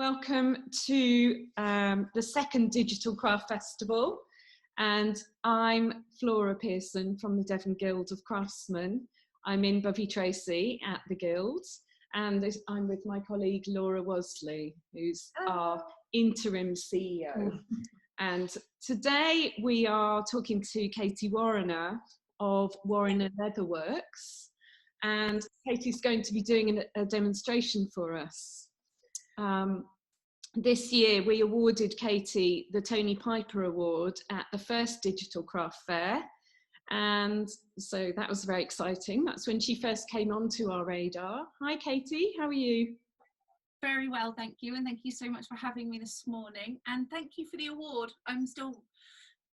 Welcome to the second Digital Craft Festival, and I'm Flora Pearson from the Devon Guild of Craftsmen. I'm in Bovey Tracy at the Guild, and I'm with my colleague Laura Wosley, who's our interim CEO. And today we are talking to Katy Warriner of Warriner Leatherworks, and Katy's going to be doing a demonstration for us. This year we awarded Katy the Tony Piper Award at the first Digital Craft Fair, and so that was very exciting. That's when she first came onto our radar. Hi Katy, how are you? Very well, thank you, and thank you so much for having me this morning, and thank you for the award. I'm still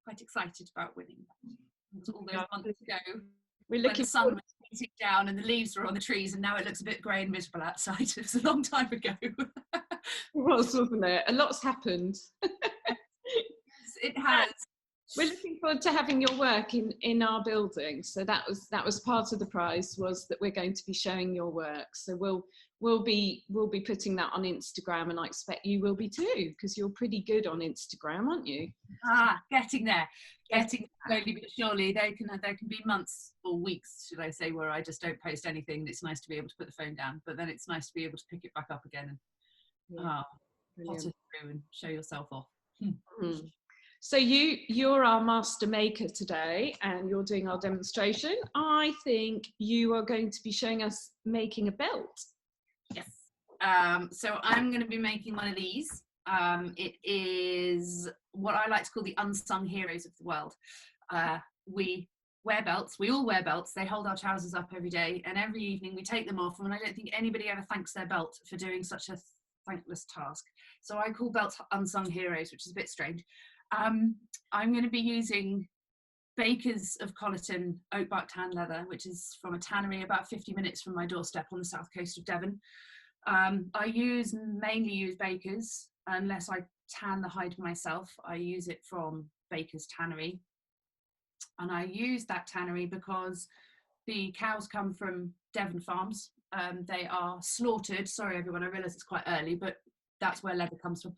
quite excited about winning that. It was all those months ago. We're looking when the sun was beating down and the leaves were on the trees, and now it looks a bit grey and miserable outside. It was a long time ago. It was, wasn't it? A lot's happened. It has. We're looking forward to having your work in our building. So that was part of the prize, was that we're going to be showing your work. So we'll be putting that on Instagram, and I expect you will be too, because you're pretty good on Instagram, aren't you? Getting there. Getting slowly but surely. There can be months or weeks, should I say, where I just don't post anything. It's nice to be able to put the phone down, but then it's nice to be able to pick it back up again and potter through and show yourself off. So you're our master maker today, and you're doing our demonstration. I think you are going to be showing us making a belt. Yes. So I'm going to be making one of these. It is what I like to call the unsung heroes of the world. We wear belts. We all wear belts. They hold our trousers up every day, and every evening we take them off, and I don't think anybody ever thanks their belt for doing such a thankless task. So I call belts unsung heroes, which is a bit strange. I'm going to be using Bakers of Collerton oakbark tan leather, which is from a tannery about 50 minutes from my doorstep on the south coast of Devon. I mainly use Bakers unless I tan the hide myself. I use it from Bakers Tannery, and I use that tannery because the cows come from Devon farms. They are slaughtered. Sorry everyone, I realise it's quite early, but that's where leather comes from.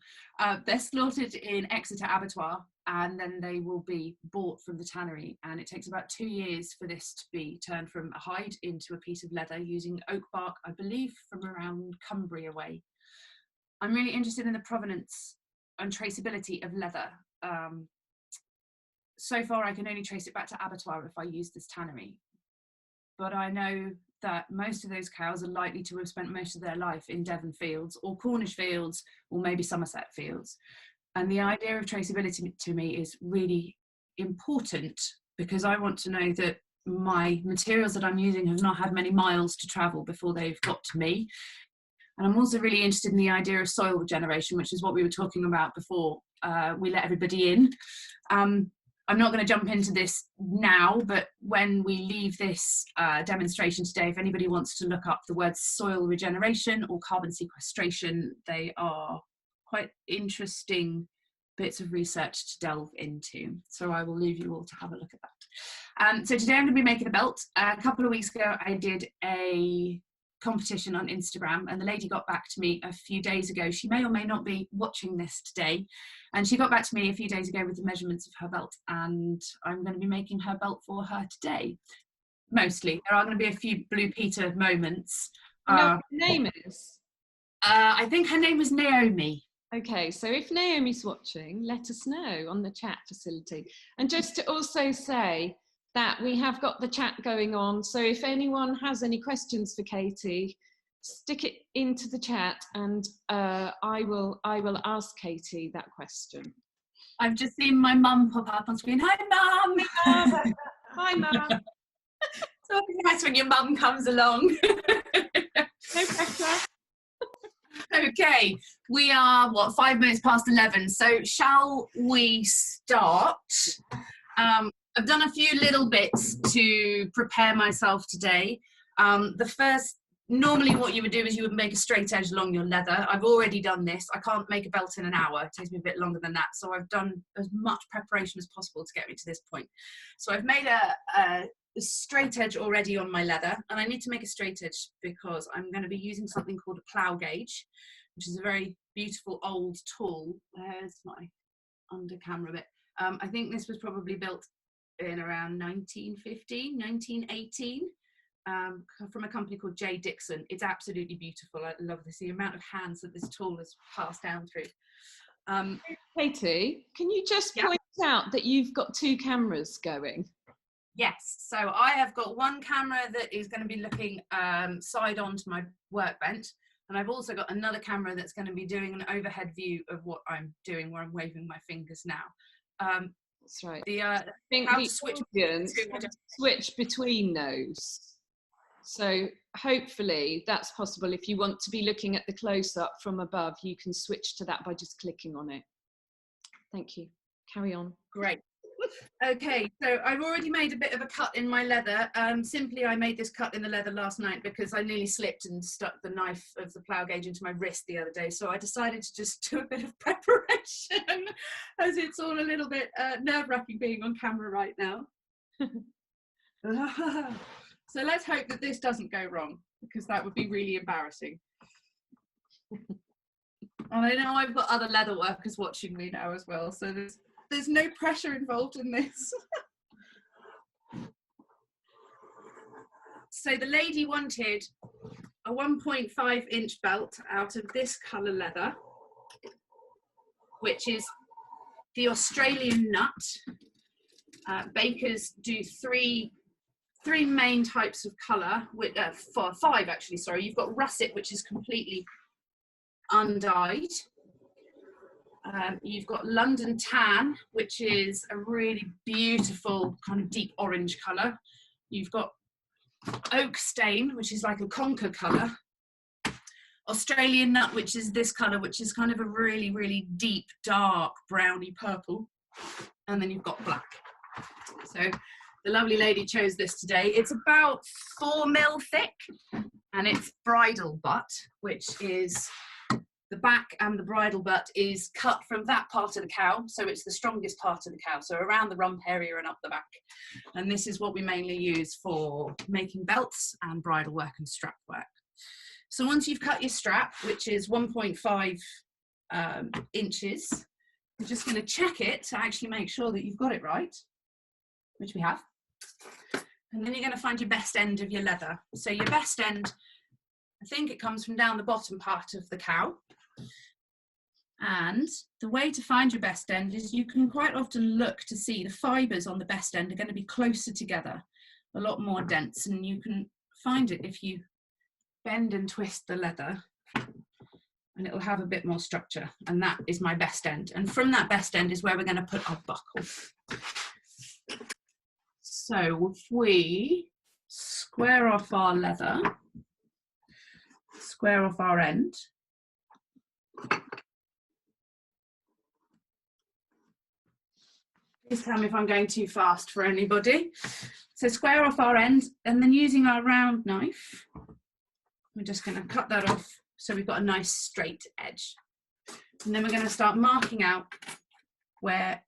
They're slaughtered in Exeter Abattoir, and then they will be bought from the tannery, and it takes about 2 years for this to be turned from a hide into a piece of leather using oak bark, I believe from around Cumbria way. I'm really interested in the provenance and traceability of leather. So far I can only trace it back to abattoir if I use this tannery, but I know that most of those cows are likely to have spent most of their life in Devon fields or Cornish fields or maybe Somerset fields. And the idea of traceability to me is really important, because I want to know that my materials that I'm using have not had many miles to travel before they've got to me. And I'm also really interested in the idea of soil regeneration, which is what we were talking about before we let everybody in. I'm not going to jump into this now, but when we leave this demonstration today, if anybody wants to look up the words soil regeneration or carbon sequestration, they are quite interesting bits of research to delve into. So I will leave you all to have a look at that. So today I'm going to be making a belt. A couple of weeks ago, I did a competition on Instagram, and the lady got back to me a few days ago. She may or may not be watching this today, and she got back to me a few days ago with the measurements of her belt, and I'm going to be making her belt for her today. Mostly there are going to be a few Blue Peter moments. You know what her name is? I think her name was Naomi. Okay, so if Naomi's watching, let us know on the chat facility. And just to also say that we have got the chat going on, so if anyone has any questions for Katy, stick it into the chat, and I will ask Katy that question. I've just seen my mum pop up on screen. Hi mum! Hi mum! So it's nice when your mum comes along. No pressure. Okay, we are 5 minutes past 11, so shall we start? I've done a few little bits to prepare myself today. Normally what you would do is you would make a straight edge along your leather. I've already done this. I can't make a belt in an hour. It takes me a bit longer than that. So I've done as much preparation as possible to get me to this point. So I've made a the straight edge already on my leather, and I need to make a straight edge because I'm going to be using something called a plow gauge, which is a very beautiful old tool. There's my under camera bit. I think this was probably built in around 1915, 1918, from a company called J. Dixon. It's absolutely beautiful. I love this, the amount of hands that this tool has passed down through. Katy, can you just point out that you've got 2 cameras going? Yes, so I have got one camera that is going to be looking side on to my workbench, and I've also got another camera that's going to be doing an overhead view of what I'm doing where I'm waving my fingers now. That's right. I think how the to switch switch between those. So hopefully that's possible. If you want to be looking at the close-up from above, you can switch to that by just clicking on it. Thank you. Carry on. Great. Okay, so I've already made a bit of a cut in my leather. Simply, I made this cut in the leather last night because I nearly slipped and stuck the knife of the plow gauge into my wrist the other day. So I decided to just do a bit of preparation, as it's all a little bit nerve-wracking being on camera right now. So let's hope that this doesn't go wrong, because that would be really embarrassing. And I know I've got other leather workers watching me now as well, so there's no pressure involved in this. So the lady wanted a 1.5 inch belt out of this colour leather, which is the Australian nut. Bakers do three main types of colour, with 5 actually, sorry. You've got russet, which is completely undyed. You've got London tan, which is a really beautiful kind of deep orange colour. You've got oak stain, which is like a conker colour. Australian nut, which is this colour, which is kind of a really, really deep, dark, browny purple. And then you've got black. So the lovely lady chose this today. It's about 4 mil thick, and it's bridle butt, which is the back, and the bridle butt is cut from that part of the cow, so it's the strongest part of the cow, so around the rump area and up the back. And this is what we mainly use for making belts and bridle work and strap work. So once you've cut your strap, which is 1.5 inches, you're just going to check it to actually make sure that you've got it right, which we have. And then you're going to find your best end of your leather. So your best end, I think it comes from down the bottom part of the cow. And the way to find your best end is you can quite often look to see the fibres on the best end are going to be closer together, a lot more dense, and you can find it if you bend and twist the leather, and it'll have a bit more structure, and that is my best end. And from that best end is where we're going to put our buckle. So if we square off our leather, square off our end, please tell me if I'm going too fast for anybody. So square off our end, and then using our round knife, we're just going to cut that off so we've got a nice straight edge. And then we're going to start marking out where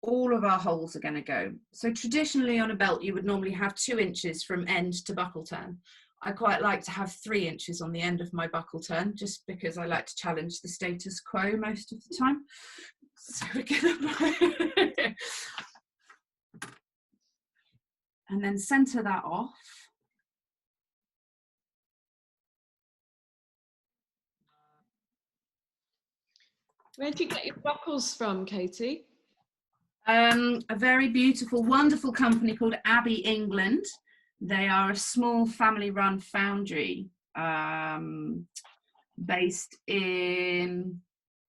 all of our holes are going to go. So traditionally on a belt you would normally have 2 inches from end to buckle turn. I quite like to have 3 inches on the end of my buckle turn, just because I like to challenge the status quo most of the time. So we're gonna and then center that off. Where do you get your buckles from, Katy? A very beautiful, wonderful company called Abbey England. They are a small family-run foundry based in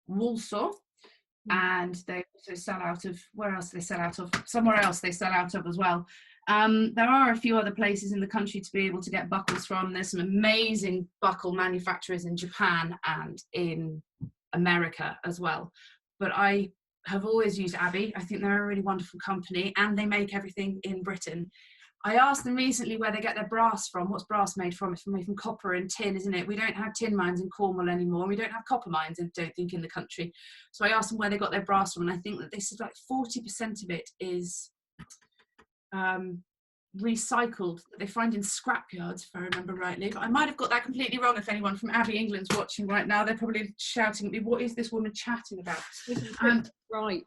Walsall, and they also sell out of, where else do they sell out of? Somewhere else they sell out of as well. There are a few other places in the country to be able to get buckles from. There's some amazing buckle manufacturers in Japan and in America as well. But I have always used Abbey. I think they're a really wonderful company, and they make everything in Britain. I asked them recently where they get their brass from. What's brass made from? It's made from copper and tin, isn't it? We don't have tin mines in Cornwall anymore. We don't have copper mines, I don't think, in the country. So I asked them where they got their brass from, and I think that they said like 40% of it is recycled that they find in scrapyards, if I remember rightly. But I might have got that completely wrong. If anyone from Abbey, England's watching right now, they're probably shouting at me, what is this woman chatting about? Right.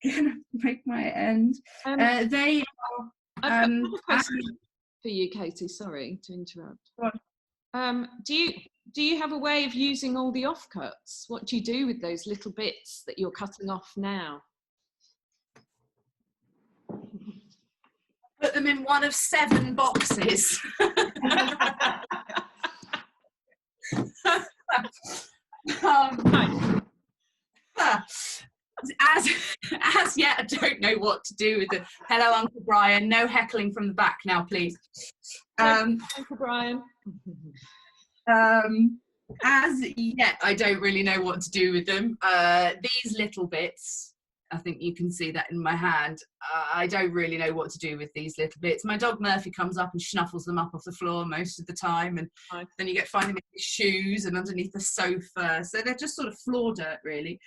Gonna make my end. They are... I've got a question for you, Katy. Sorry to interrupt. Do you have a way of using all the offcuts? What do you do with those little bits that you're cutting off now? Put them in one of 7 boxes. As yet, I don't know what to do with them. Hello, Uncle Brian. No heckling from the back now, please. Uncle Brian. As yet, I don't really know what to do with them. These little bits, I think you can see that in my hand. I don't really know what to do with these little bits. My dog Murphy comes up and snuffles them up off the floor most of the time, and then you find them in his shoes and underneath the sofa. So they're just sort of floor dirt, really.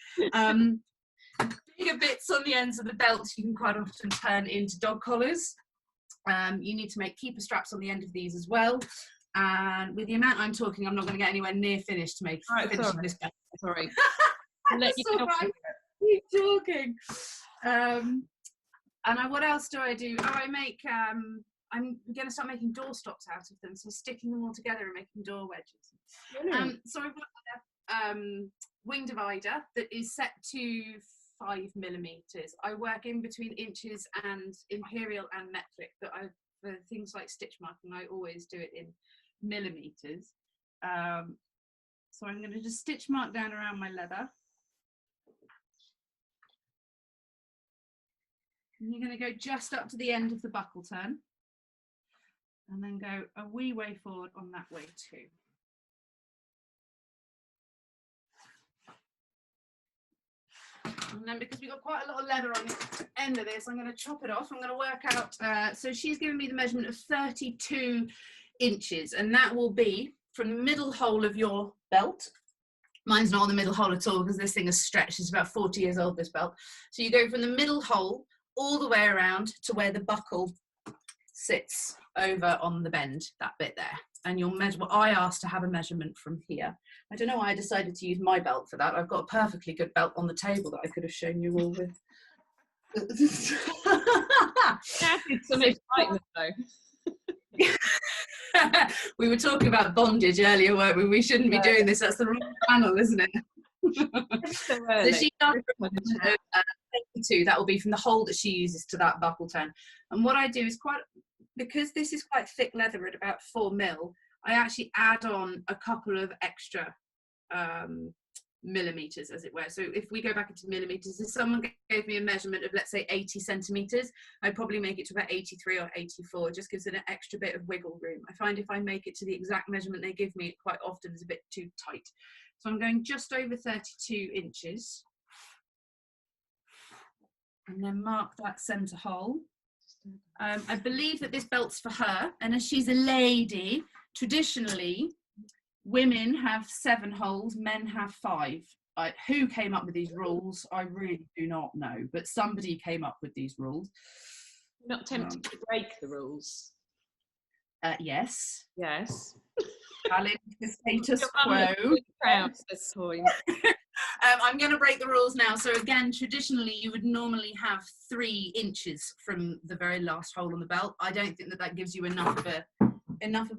Bigger bits on the ends of the belts you can quite often turn into dog collars. You need to make keeper straps on the end of these as well. And with the amount I'm talking, I'm not going to get anywhere near finished to make finishing this belt. Sorry. That's all right. Keep talking. And what else do I do? I make, I'm going to start making door stops out of them, so sticking them all together and making door wedges. So I've got a wing divider that is set to 5mm. I work in between inches and imperial and metric, but for things like stitch marking, I always do it in millimeters. So I'm going to just stitch mark down around my leather. And you're going to go just up to the end of the buckle turn, and then go a wee way forward on that way too. And then, because we've got quite a lot of leather on the end of this, I'm going to chop it off. I'm going to work out, so she's given me the measurement of 32 inches, and that will be from the middle hole of your belt. Mine's not on the middle hole at all because this thing is stretched. It's about 40 years old, this belt. So you go from the middle hole all the way around to where the buckle sits over on the bend, that bit there. And you'll measure, well, I asked to have a measurement from here. I don't know why I decided to use my belt for that. I've got a perfectly good belt on the table that I could have shown you all with. Added some excitement though. We were talking about bondage earlier, weren't we? We shouldn't be doing this. That's the wrong channel, isn't it? So she does 22. That will be from the hole that she uses to that buckle turn. And what I do is because this is quite thick leather at about 4mm, I actually add on a couple of extra millimeters, as it were. So if we go back into millimeters, if someone gave me a measurement of, let's say, 80 centimeters, I'd probably make it to about 83 or 84. It just gives it an extra bit of wiggle room. I find if I make it to the exact measurement they give me, it quite often is a bit too tight. So I'm going just over 32 inches. And then mark that centre hole. I believe that this belt's for her, and as she's a lady, traditionally women have 7 holes, men have 5. Who came up with these rules? I really do not know, but somebody came up with these rules. You're not tempted to break the rules? Yes. Yes. Challenge the status quo. Proud at this point. I'm going to break the rules now. So again, traditionally, you would normally have 3 inches from the very last hole on the belt. I don't think that gives you enough of a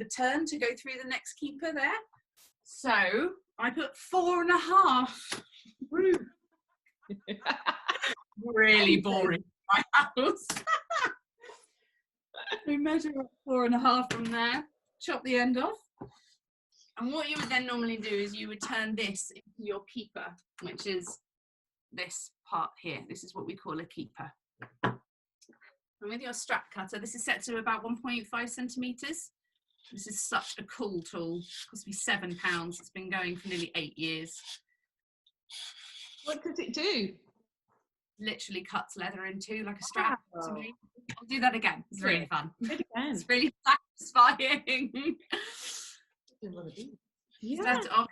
turn to go through the next keeper there. So I put 4.5. Really boring. My house. We measure up 4.5 from there. Chop the end off. And what you would then normally do is you would turn this into your keeper, which is this part here. This is what we call a keeper. And with your strap cutter, this is set to about 1.5 centimetres. This is such a cool tool. It cost me £7. It's been going for nearly 8 years. What does it do? Literally cuts leather in two like a strap. Wow. To me. I'll do that again. It's really fun. It's really satisfying. Yeah. I've got a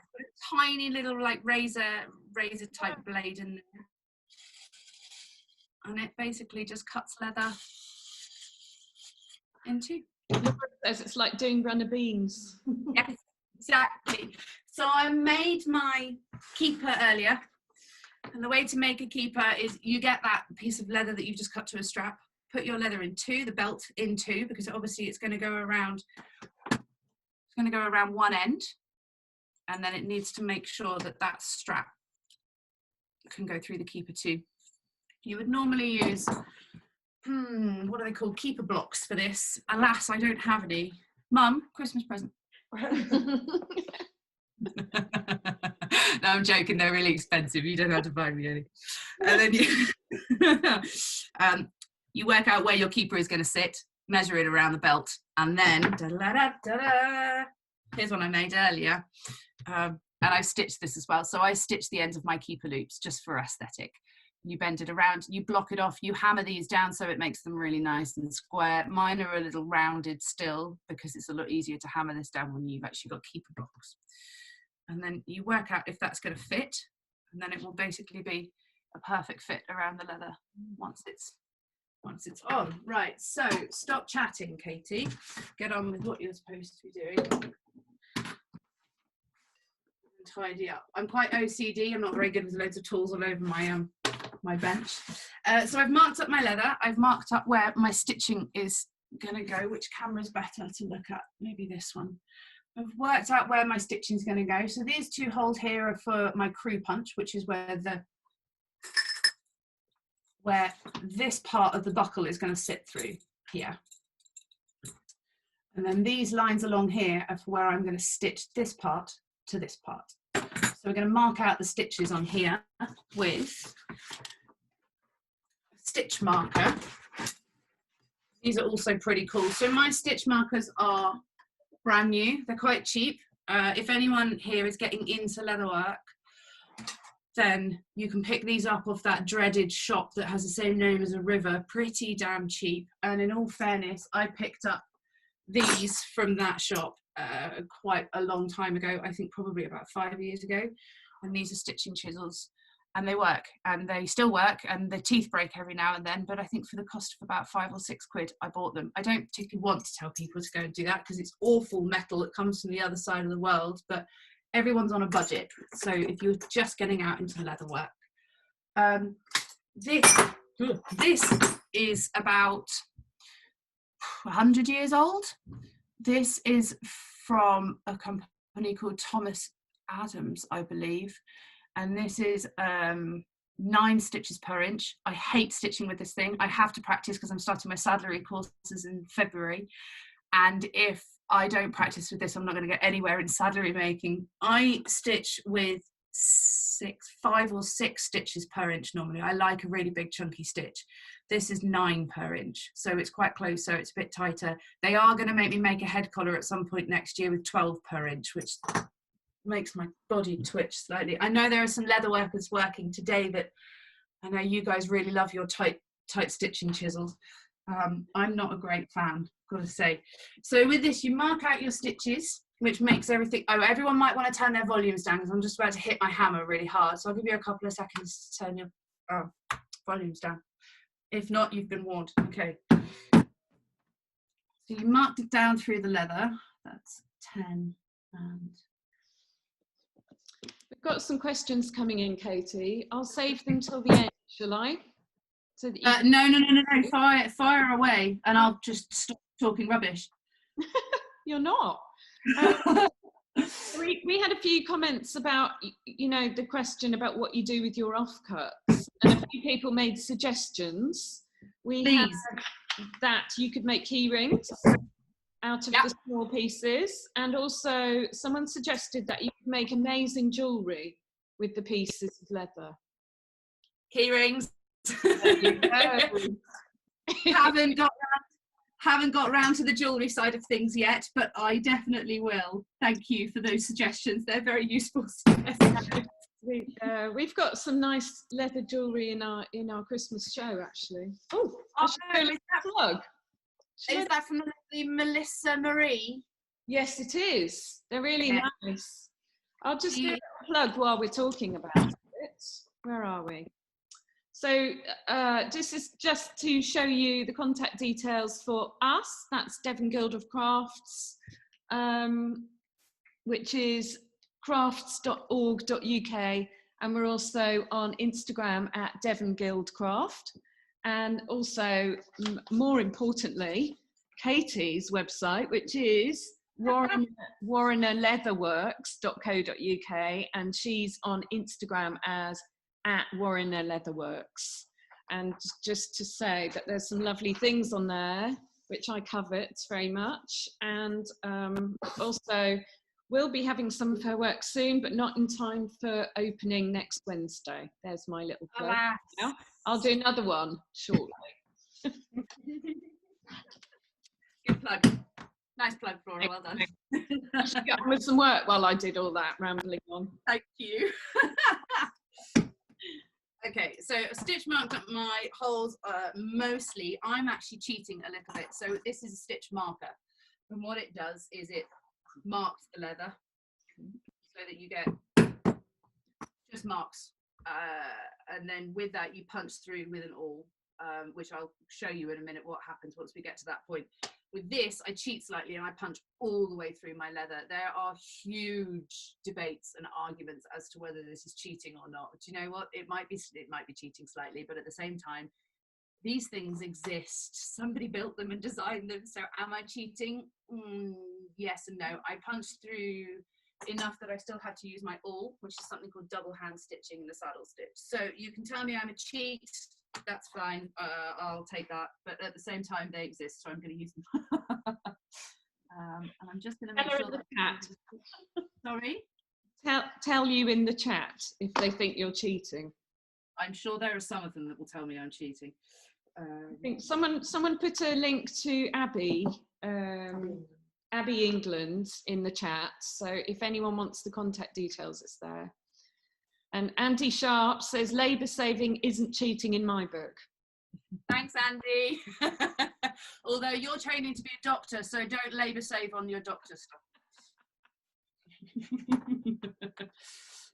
tiny little like razor type blade in there, and it basically just cuts leather in 2. Laura says it's like doing runner beans. Yes, exactly. So I made my keeper earlier, and the way to make a keeper is you get that piece of leather that you've just cut to a strap, put your leather in 2, the belt in 2, because obviously it's going to go around one end, and then it needs to make sure that that strap can go through the keeper too. You would normally use what are they called, keeper blocks for this. Alas, I don't have any. Mum, Christmas present. No, I'm joking, they're really expensive, you don't have to buy me any. And then you work out where your keeper is going to sit, measure it around the belt, and then here's one I made earlier. And I've stitched this as well. So I stitched the ends of my keeper loops just for aesthetic. You bend it around, you block it off, you hammer these down so it makes them really nice and square. Mine are a little rounded still because it's a lot easier to hammer this down when you've actually got keeper blocks. And then you work out if that's going to fit, and then it will basically be a perfect fit around the leather once it's on. Right, so stop chatting, Katie. Get on with what you're supposed to be doing. Tidy up. I'm quite OCD. I'm not very good with loads of tools all over my my bench. So I've marked up my leather. I've marked up where my stitching is going to go. Which camera is better to look at? Maybe this one. I've worked out where my stitching is going to go. So these 2 holes here are for my crew punch, which is where this part of the buckle is going to sit through here. And then these lines along here are for where I'm going to stitch this part to this part. So we're going to mark out the stitches on here with a stitch marker. These are also pretty cool. So my stitch markers are brand new. They're quite cheap. If anyone here is getting into leatherwork, then you can pick these up off that dreaded shop that has the same name as a river, pretty damn cheap. And in all fairness, I picked up these from that shop quite a long time ago, I think probably about 5 years ago. And these are stitching chisels, and they work, and they still work, and the teeth break every now and then, but I think for the cost of about 5 or 6 quid I bought them. I don't particularly want to tell people to go and do that because it's awful metal that comes from the other side of the world, but everyone's on a budget. So if you're just getting out into leatherwork, this is about 100 years old. This is from a company called Thomas Adams, I believe, and this is 9 stitches per inch. I hate stitching with this thing. I have to practice because I'm starting my saddlery courses in February, and if I don't practice with this, I'm not going to get anywhere in saddlery making. I stitch with 5 or 6 stitches per inch normally. I like a really big chunky stitch. This is 9 per inch, so it's quite close, so it's a bit tighter. They are going to make me make a head collar at some point next year with 12 per inch, which makes my body twitch slightly. I know there are some leather workers working today that I know you guys really love your tight stitching chisels. I'm not a great fan, gotta say. So with this, you mark out your stitches, which makes everything. Oh, everyone might want to turn their volumes down because I'm just about to hit my hammer really hard. So I'll give you a couple of seconds to turn your volumes down. If not, you've been warned. Okay. So you marked it down through the leather. That's 10 and. We've got some questions coming in, Katie. I'll save them till the end, shall I? So that No. Fire away, and I'll just stop talking rubbish. You're not. We had a few comments about, the question about what you do with your offcuts, and a few people made suggestions. We had that you could make key rings out of the small pieces, and also someone suggested that you could make amazing jewellery with the pieces of leather. Key rings. There you go. haven't got round to the jewellery side of things yet, but I definitely will. Thank you for those suggestions. They're very useful suggestions. We've got some nice leather jewellery in our Christmas show, actually. Oh, is that from the Melissa Marie? Yes, it is. They're really nice. I'll just do a plug while we're talking about it. Where are we? So this is just to show you the contact details for us. That's Devon Guild of Crafts, which is crafts.org.uk, and we're also on Instagram at Devon Guild Craft. And also, more importantly, Katy's website, which is warrinerleatherworks.co.uk, and she's on Instagram as @warrinerleatherworks. And just to say that there's some lovely things on there, which I covet very much. And also, we'll be having some of her work soon, but not in time for opening next Wednesday. There's my little plug. Now, I'll do another one shortly. Good plug. Nice plug, Flora. Well done. I should get on with some work while I did all that rambling on. Thank you. Okay, so I stitch marked up my holes mostly. I'm actually cheating a little bit. So this is a stitch marker. And what it does is it marks the leather so that you get just marks. And then with that, you punch through with an awl, which I'll show you in a minute what happens once we get to that point. With this, I cheat slightly and I punch all the way through my leather. There are huge debates and arguments as to whether this is cheating or not. Do you know what? It might be cheating slightly, but at the same time, these things exist. Somebody built them and designed them. So am I cheating? Yes and no. I punched through enough that I still had to use my awl, which is something called double hand stitching in the saddle stitch. So you can tell me I'm a cheat. That's fine. I'll take that. But at the same time, they exist, so I'm going to use them. And I'm just going to make sure that. Sorry. Tell you in the chat if they think you're cheating. I'm sure there are some of them that will tell me I'm cheating. I think someone put a link to Abby England in the chat. So if anyone wants the contact details, it's there. And Andy Sharp says labour saving isn't cheating in my book. Thanks, Andy. Although you're training to be a doctor, so don't labour save on your doctor stuff.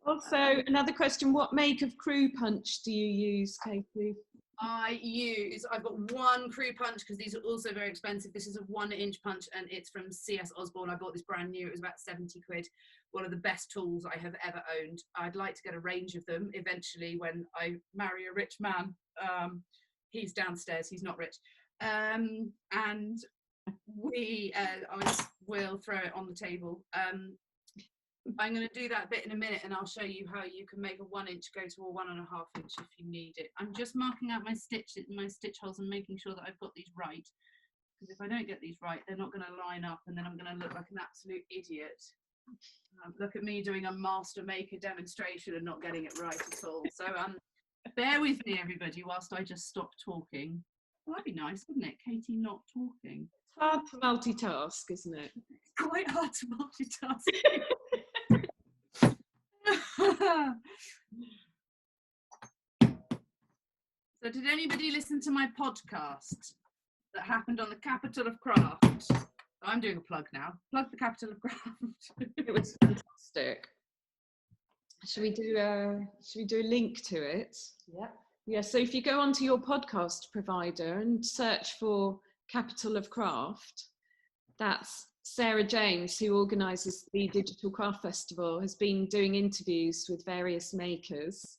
Also, another question, what make of crew punch do you use, Katy? I've got one crew punch because these are also very expensive. This is a 1-inch punch and it's from CS Osborne. I bought this brand new. It was about 70 quid. One of the best tools I have ever owned. I'd like to get a range of them eventually when I marry a rich man. He's downstairs. He's not rich. And we'll throw it on the table. I'm going to do that bit in a minute and I'll show you how you can make a 1-inch go to a 1.5 inch if you need it. I'm just marking out my stitch holes and making sure that I've got these right. Because if I don't get these right, they're not going to line up and then I'm going to look like an absolute idiot. Look at me doing a master maker demonstration and not getting it right at all. So bear with me, everybody, whilst I just stop talking. Well, that'd be nice, wouldn't it? Katy not talking. It's hard to multitask, isn't it? It's quite hard to multitask. So did anybody listen to my podcast that happened on the capital of craft? I'm doing a plug now. Plug the capital of craft. It was fantastic. Should we do a link to it? Yeah. Yeah, so if you go onto your podcast provider and search for Capital of Craft, that's Sarah James, who organises the Digital Craft Festival, has been doing interviews with various makers.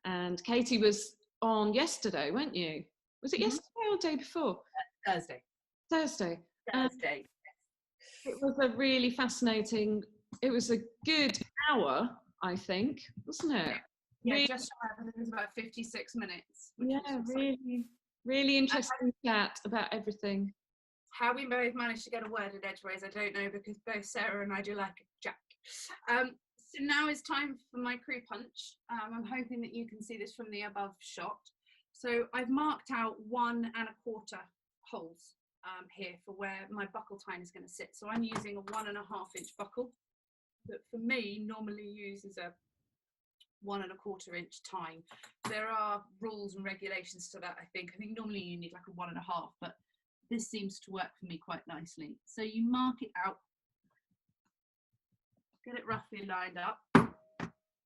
And Katy was on yesterday, weren't you? Was it yesterday or the day before? Thursday. Thursday. Yes. It was a really fascinating, it was a good hour, I think, wasn't it? Yeah, really, just I think it was about 56 minutes. Yeah, really interesting chat about everything. How we both managed to get a word in edgeways, I don't know, because both Sarah and I do like a jack. So now is time for my crew punch. I'm hoping that you can see this from the above shot. So I've marked out 1 1/4 holes here for where my buckle tine is going to sit. So I'm using a 1.5 inch buckle that for me normally uses a 1.25 inch tine. There are rules and regulations to that, I think. I think normally you need like a 1.5, but this seems to work for me quite nicely. So you mark it out, get it roughly lined up,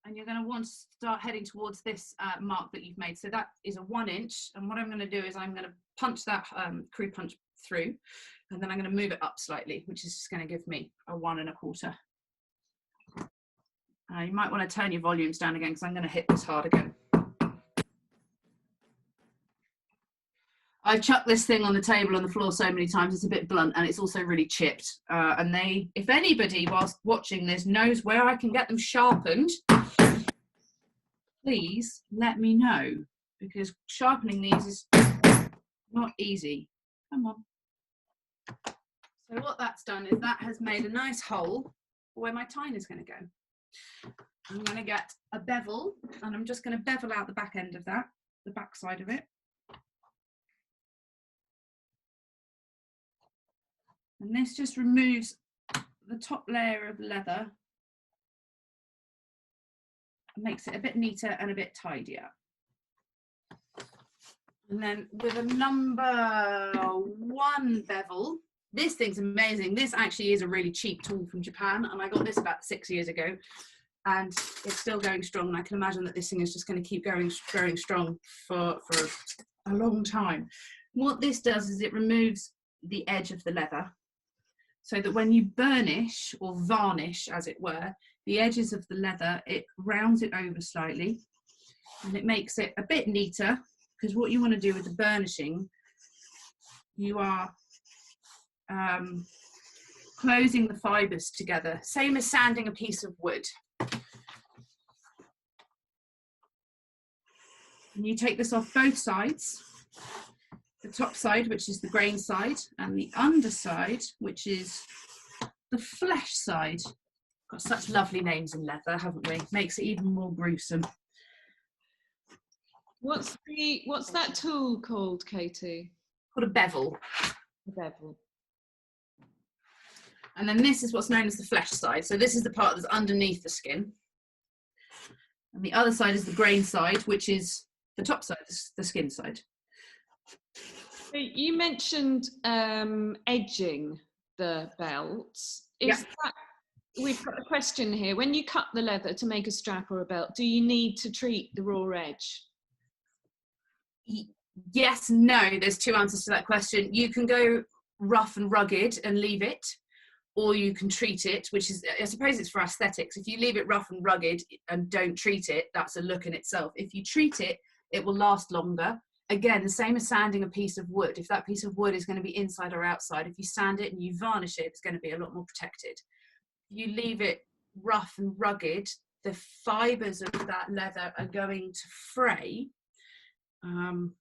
and you're going to want to start heading towards this mark that you've made. So that is a 1 inch, and what I'm going to do is I'm going to punch that crew punch through, and then I'm going to move it up slightly, which is just going to give me a 1 1/4. You might want to turn your volumes down again because I'm going to hit this hard again. I've chucked this thing on the table on the floor so many times, it's a bit blunt, and it's also really chipped. And if anybody whilst watching this knows where I can get them sharpened, please let me know, because sharpening these is not easy. Come on. So what that's done is that has made a nice hole where my tine is going to go. I'm going to get a bevel, and I'm just going to bevel out the back end of that, the back side of it. And this just removes the top layer of leather and makes it a bit neater and a bit tidier. And then with a number 1 bevel, this thing's amazing. This actually is a really cheap tool from Japan, and I got this about 6 years ago, and it's still going strong. And I can imagine that this thing is just going to keep going strong for a long time. What this does is it removes the edge of the leather, so that when you burnish or varnish, as it were, the edges of the leather, it rounds it over slightly, and it makes it a bit neater, because what you want to do with the burnishing, you are closing the fibres together, same as sanding a piece of wood. And you take this off both sides. The top side, which is the grain side, and the underside, which is the flesh side. Got such lovely names in leather, haven't we? Makes it even more gruesome. What's that tool called, Katie? Called a bevel. A bevel. And then this is what's known as the flesh side. So this is the part that's underneath the skin. And the other side is the grain side, which is the top side, the skin side. So you mentioned edging the belts. We've got a question here. When you cut the leather to make a strap or a belt, do you need to treat the raw edge? Yes, no. There's 2 answers to that question. You can go rough and rugged and leave it, or you can treat it, which is, I suppose it's for aesthetics. If you leave it rough and rugged and don't treat it, that's a look in itself. If you treat it, it will last longer. Again, the same as sanding a piece of wood. If that piece of wood is going to be inside or outside, if you sand it and you varnish it, it's going to be a lot more protected. If you leave it rough and rugged, the fibres of that leather are going to fray and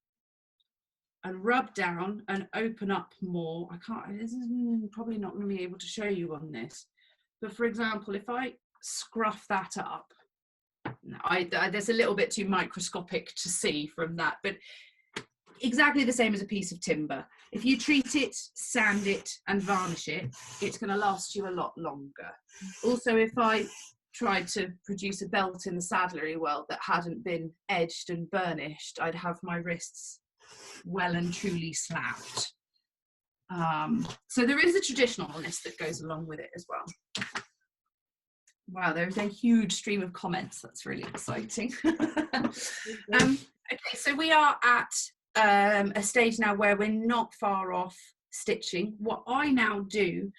rub down and open up more. This is probably not going to be able to show you on this. But for example, if I scruff that up, there's a little bit too microscopic to see from that, but exactly the same as a piece of timber. If you treat it, sand it and varnish it, it's going to last you a lot longer. Also, if I tried to produce a belt in the saddlery world that hadn't been edged and burnished, I'd have my wrists well and truly slapped. So there is a traditionalness that goes along with it as well. Wow, there's a huge stream of comments. That's really exciting. Okay, so we are at a stage now where we're not far off stitching. What I now do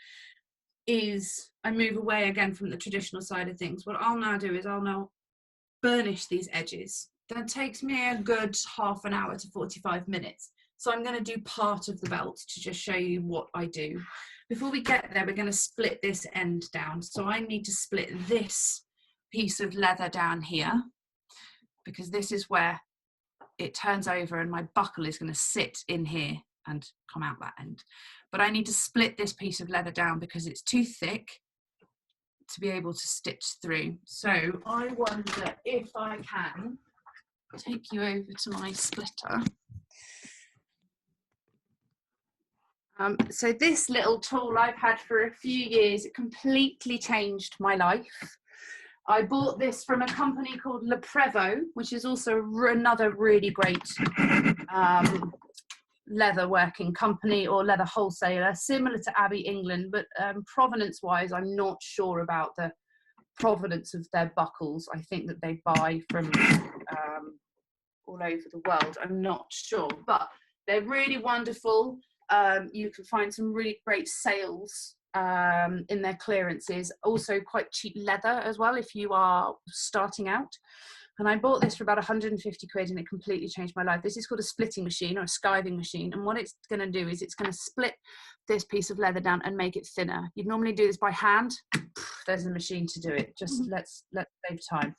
is I move away again from the traditional side of things. What I'll now do is I'll now burnish these edges. That takes me a good half an hour to 45 minutes. So I'm going to do part of the belt to just show you what I do. Before we get there, we're going to split this end down. So I need to split this piece of leather down here, because this is where it turns over and my buckle is going to sit in here and come out that end. But I need to split this piece of leather down because it's too thick to be able to stitch through. So I wonder if I can take you over to my splitter. So this little tool I've had for a few years, it completely changed my life. I bought this from a company called Leprevo, which is also another really great leather working company or leather wholesaler, similar to Abbey England, but provenance wise I'm not sure about the provenance of their buckles. I think that they buy from all over the world. I'm not sure, but they're really wonderful. You can find some really great sales in their clearances. Also quite cheap leather as well if you are starting out. And I bought this for about 150 quid and it completely changed my life. This is called a splitting machine or a skiving machine. And what it's going to do is it's going to split this piece of leather down and make it thinner. You'd normally do this by hand. There's a machine to do it. Just let's save time.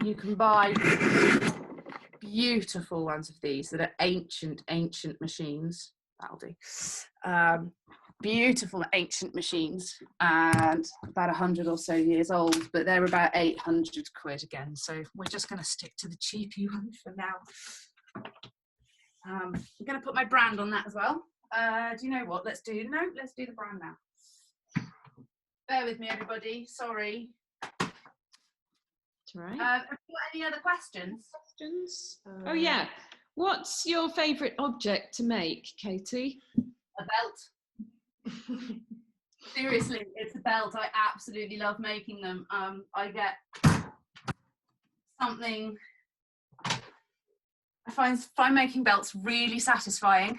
You can buy beautiful ones of these that are ancient machines. That'll do. Beautiful ancient machines, and about 100 or so years old, but they're about 800 quid again. So we're just going to stick to the cheapy one for now. I'm going to put my brand on that as well. Do you know what? Let's do the brand now. Bear with me, everybody. Sorry. Right. Have you got any other questions? Oh yeah. What's your favourite object to make, Katy? A belt. Seriously, it's a belt. I absolutely love making them. I get something. I find making belts really satisfying.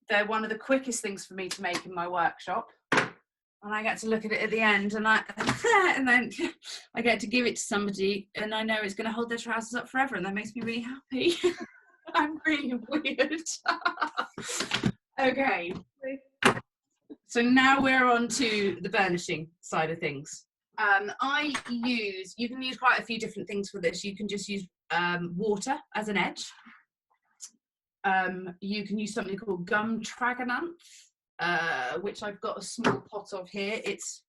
They're one of the quickest things for me to make in my workshop. And I get to look at it at the end, and and then I get to give it to somebody, and I know it's going to hold their trousers up forever, and that makes me really happy. I'm really weird. Okay, so now we're on to the burnishing side of things. You can use quite a few different things for this. You can just use water as an edge. You can use something called gum tragonanth, which I've got a small pot of here. It's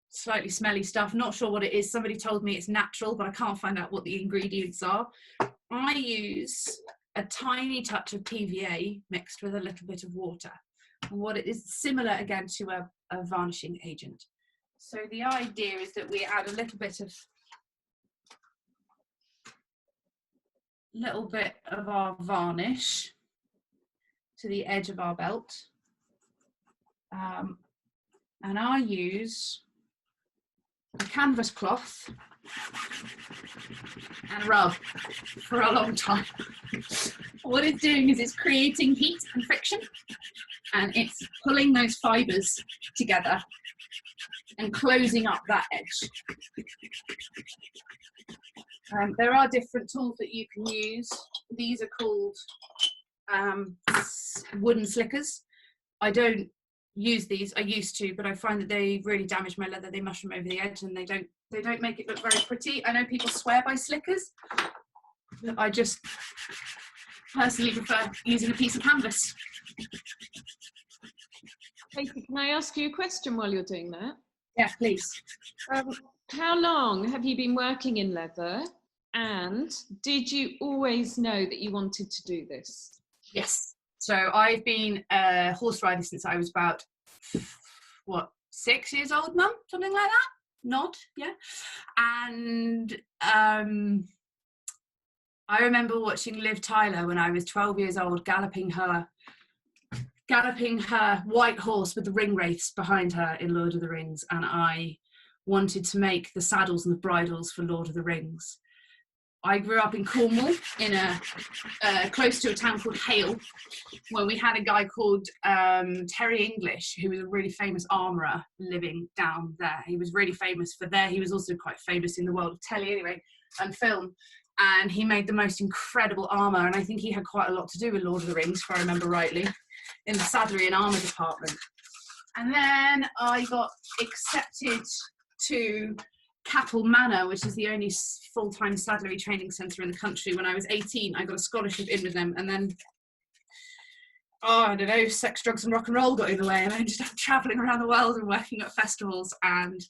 slightly smelly stuff, not sure what it is. Somebody told me it's natural, but I can't find out what the ingredients are. I use a tiny touch of PVA mixed with a little bit of water. And what it is similar again to a varnishing agent. So the idea is that we add a little bit of our varnish to the edge of our belt. And I use a canvas cloth and rub for a long time. What it's doing is it's creating heat and friction, and it's pulling those fibres together and closing up that edge. There are different tools that you can use. These are called wooden slickers. I don't use these. I used to, but I find that they really damage my leather. They mushroom over the edge, and they don't make it look very pretty. I know people swear by slickers, but I just personally prefer using a piece of canvas. Katy, can I ask you a question while you're doing that? Yeah, please. How long have you been working in leather, and did you always know that you wanted to do this? Yes. So I've been a horse rider since I was about, 6 years old, Mum? Something like that? Nod, yeah. And I remember watching Liv Tyler when I was 12 years old, galloping her white horse with the ring wraiths behind her in Lord of the Rings, and I wanted to make the saddles and the bridles for Lord of the Rings. I grew up in Cornwall, in close to a town called Hale, where we had a guy called Terry English, who was a really famous armourer living down there. He was really famous for there. He was also quite famous in the world of telly anyway, and film. And he made the most incredible armour, and I think he had quite a lot to do with Lord of the Rings, if I remember rightly, in the saddlery and armour department. And then I got accepted to Capel Manor, which is the only full-time saddlery training centre in the country. When I was 18, I got a scholarship in with them, and then, I don't know, sex, drugs and rock and roll got in the way, and I ended up travelling around the world and working at festivals, and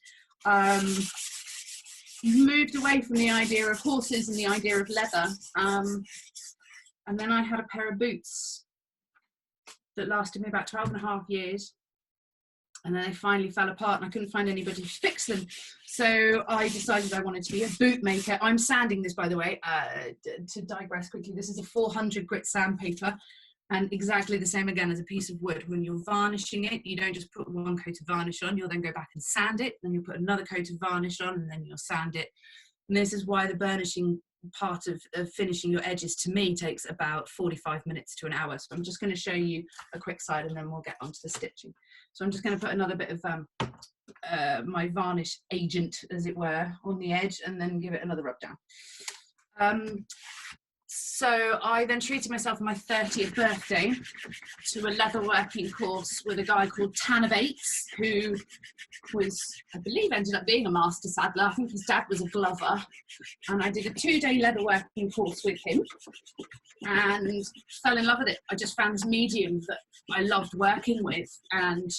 moved away from the idea of horses and the idea of leather. And then I had a pair of boots that lasted me about 12 and a half years. And then they finally fell apart, and I couldn't find anybody to fix them. So I decided I wanted to be a boot maker. I'm sanding this, by the way, to digress quickly. This is a 400 grit sandpaper. And exactly the same again as a piece of wood. When you're varnishing it, you don't just put one coat of varnish on, you'll then go back and sand it, then you'll put another coat of varnish on, and then you'll sand it. And this is why the burnishing part of finishing your edges, to me, takes about 45 minutes to an hour. So I'm just going to show you a quick side and then we'll get onto the stitching. So I'm just going to put another bit of my varnish agent, as it were, on the edge and then give it another rub down. So I then treated myself on my 30th birthday to a leatherworking course with a guy called Tanner Bates, who was, I believe, ended up being a master saddler. I think his dad was a glover. And I did a 2-day leatherworking course with him and fell in love with it. I just found this medium that I loved working with, and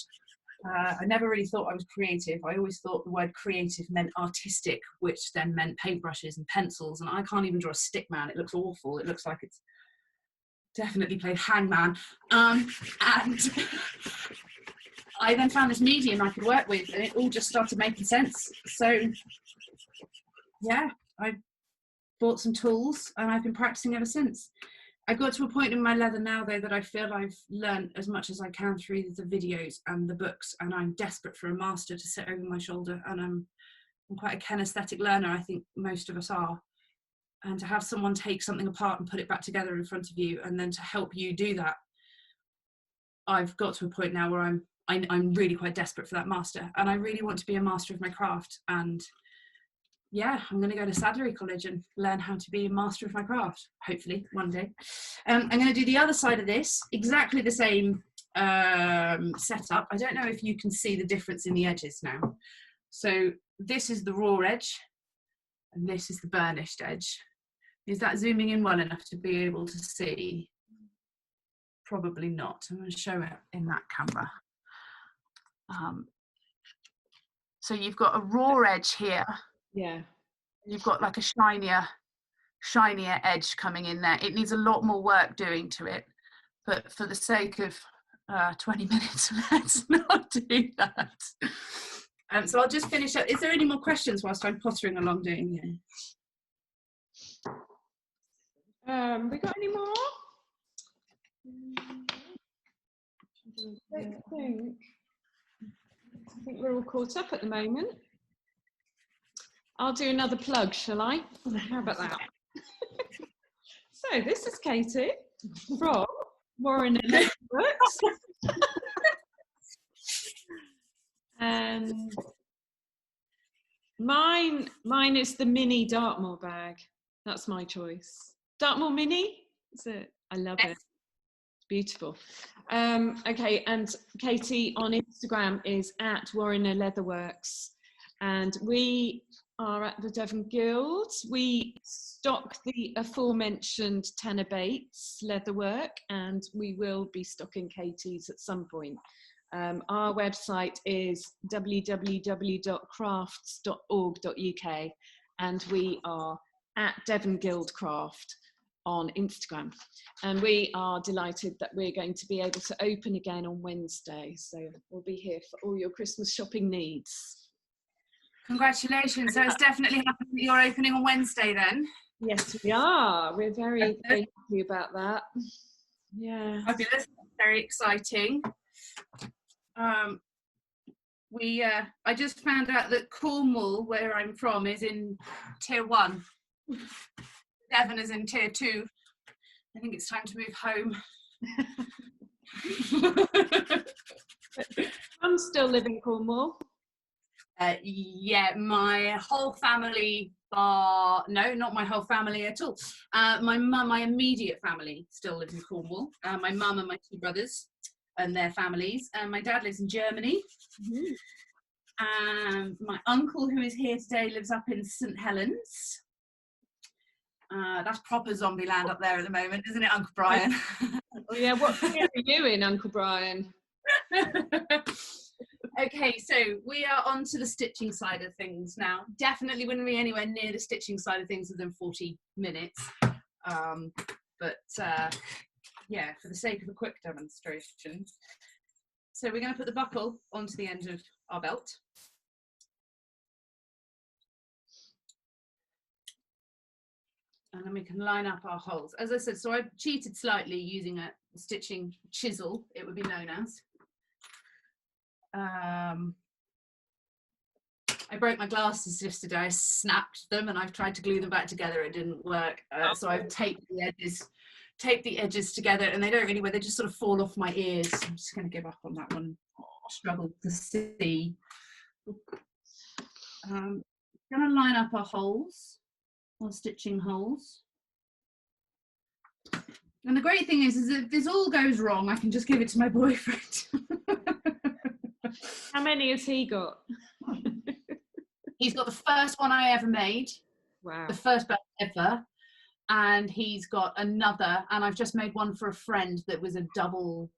I never really thought I was creative. I always thought the word creative meant artistic, which then meant paintbrushes and pencils, and I can't even draw a stick man. It looks awful. It looks like it's definitely played hangman. And I then found this medium I could work with, and it all just started making sense. So yeah, I bought some tools and I've been practicing ever since. I got to a point in my leather now, though, that I feel I've learned as much as I can through the videos and the books, and I'm desperate for a master to sit over my shoulder. And I'm quite a kinesthetic learner, I think most of us are. And to have someone take something apart and put it back together in front of you, and then to help you do that, I've got to a point now where I'm really quite desperate for that master, and I really want to be a master of my craft. And yeah, I'm going to go to saddlery college and learn how to be a master of my craft, hopefully one day. I'm going to do the other side of this, exactly the same setup. I don't know if you can see the difference in the edges now. So this is the raw edge and this is the burnished edge. Is that zooming in well enough to be able to see? Probably not. I'm going to show it in that camera. So you've got a raw edge here. Yeah. You've got like a shinier edge coming in there. It needs a lot more work doing to it, but for the sake of 20 minutes, let's not do that. So I'll just finish up. Is there any more questions whilst I'm pottering along doing it? We got any more? I think we're all caught up at the moment. I'll do another plug, shall I? How about that? So this is Katy from Warriner Leatherworks. And mine is the mini Dartmoor bag. That's my choice. Dartmoor Mini, is it? I love it. It's beautiful. Okay, and Katy on Instagram is at Warriner Leatherworks, and we are at the Devon Guild. We stock the aforementioned Tanner Bates leatherwork, and we will be stocking Katy's at some point. Our website is www.crafts.org.uk, and we are at Devon Guild Craft on Instagram. And we are delighted that we're going to be able to open again on Wednesday. So we'll be here for all your Christmas shopping needs. Congratulations. So it's definitely happening that you're opening on Wednesday then? Yes, we are. We're very, very happy about that. Yeah. Fabulous. Very exciting. I just found out that Cornwall, where I'm from, is in tier 1. Devon is in tier 2. I think it's time to move home. I'm still living in Cornwall. Yeah, my whole family no, not my whole family at all. My immediate family still lives in Cornwall. My mum and my 2 brothers and their families. My dad lives in Germany. My uncle, who is here today, lives up in St Helens. That's proper zombie land up there at the moment, isn't it, Uncle Brian? Oh yeah, what are you in, Uncle Brian? Okay, so we are on to the stitching side of things now. Definitely wouldn't be anywhere near the stitching side of things within 40 minutes. Yeah, for the sake of a quick demonstration. So we're going to put the buckle onto the end of our belt. and then we can line up our holes. As I said, so I've cheated slightly using a stitching chisel, it would be known as. I broke my glasses yesterday. I snapped them and I've tried to glue them back together. It didn't work. So I've taped the edges together, and they don't really work. They just sort of fall off my ears. I'm just going to give up on that one. Struggle to see. Going to line up our holes, our stitching holes. And the great thing is if this all goes wrong, I can just give it to my boyfriend. How many has he got? He's got the first one I ever made. Wow. The first belt ever. And he's got another, and I've just made one for a friend that was a double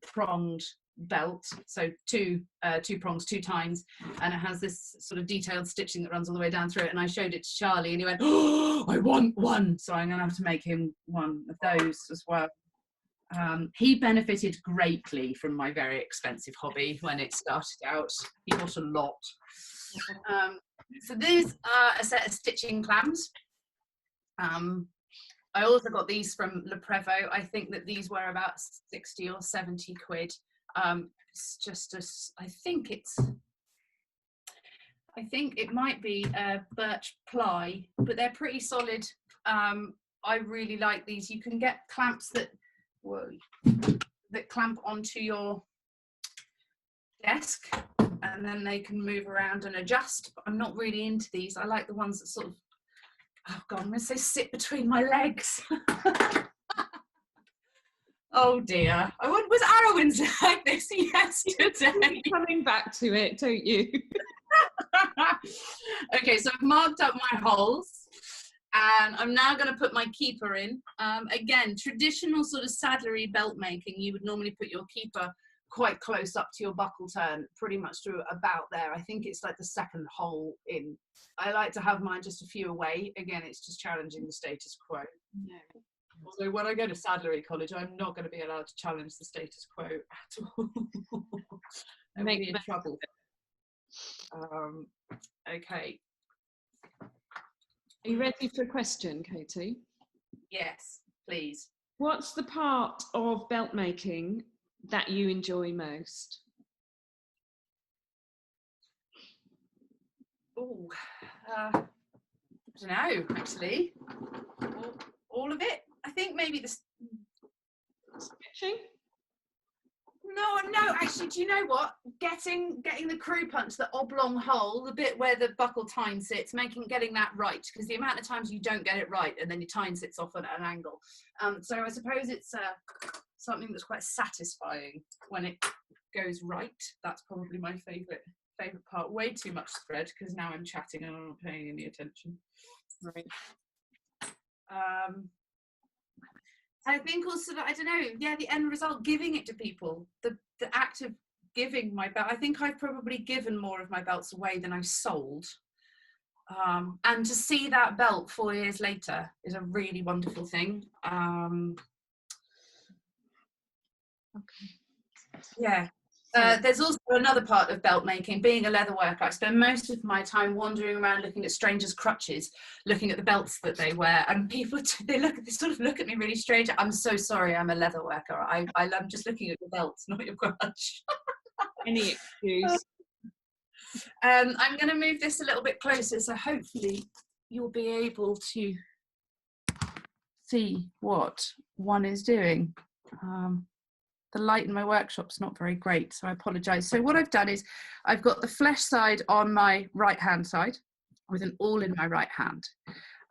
pronged belt. So two prongs, 2 times. And it has this sort of detailed stitching that runs all the way down through it. And I showed it to Charlie and he went, "Oh, I want one." So I'm going to have to make him one of those as well. He benefited greatly from my very expensive hobby when it started out. He got a lot. So these are a set of stitching clams. I also got these from Le Prévost. I think that these were about 60 or 70 quid. It's just I think it might be birch ply, but they're pretty solid. I really like these. You can get clamps that clamp onto your desk, and then they can move around and adjust. But I'm not really into these. I like the ones that sort of, oh God, I'm going to say sit between my legs. Oh dear. Was Arrowin's like this yesterday? Coming back to it, don't you? Okay, so I've marked up my holes. And I'm now going to put my keeper in. Again, traditional sort of saddlery belt making, you would normally put your keeper quite close up to your buckle turn, pretty much to about there. I think it's like the second hole in. I like to have mine just a few away. Again, it's just challenging the status quo. No. Although when I go to saddlery college, I'm not going to be allowed to challenge the status quo at all. I'm going to be in trouble. Okay. Are you ready for a question, Katie? Yes, please. What's the part of belt making that you enjoy most? Oh, I don't know, actually. All of it. I think maybe the stitching. No, actually, do you know what? Getting the crew punch, the oblong hole, the bit where the buckle tine sits, getting that right, because the amount of times you don't get it right and then your tine sits off at an angle. So I suppose it's something that's quite satisfying when it goes right. That's probably my favourite part. Way too much thread, because now I'm chatting and I'm not paying any attention. Right. I think also that, I don't know, yeah, the end result, giving it to people, the act of giving my belt. I think I've probably given more of my belts away than I've sold. And to see that belt 4 years later is a really wonderful thing. Okay. Yeah. There's also another part of belt making. Being a leather worker, I spend most of my time wandering around looking at strangers' crutches, looking at the belts that they wear, and people they sort of look at me really strange. I'm so sorry, I'm a leather worker. I'm just looking at your belts, not your crutch. Any excuse. I'm going to move this a little bit closer, so hopefully you'll be able to see what one is doing. The light in my workshop's not very great, so I apologise. So what I've done is I've got the flesh side on my right-hand side with an awl in my right hand.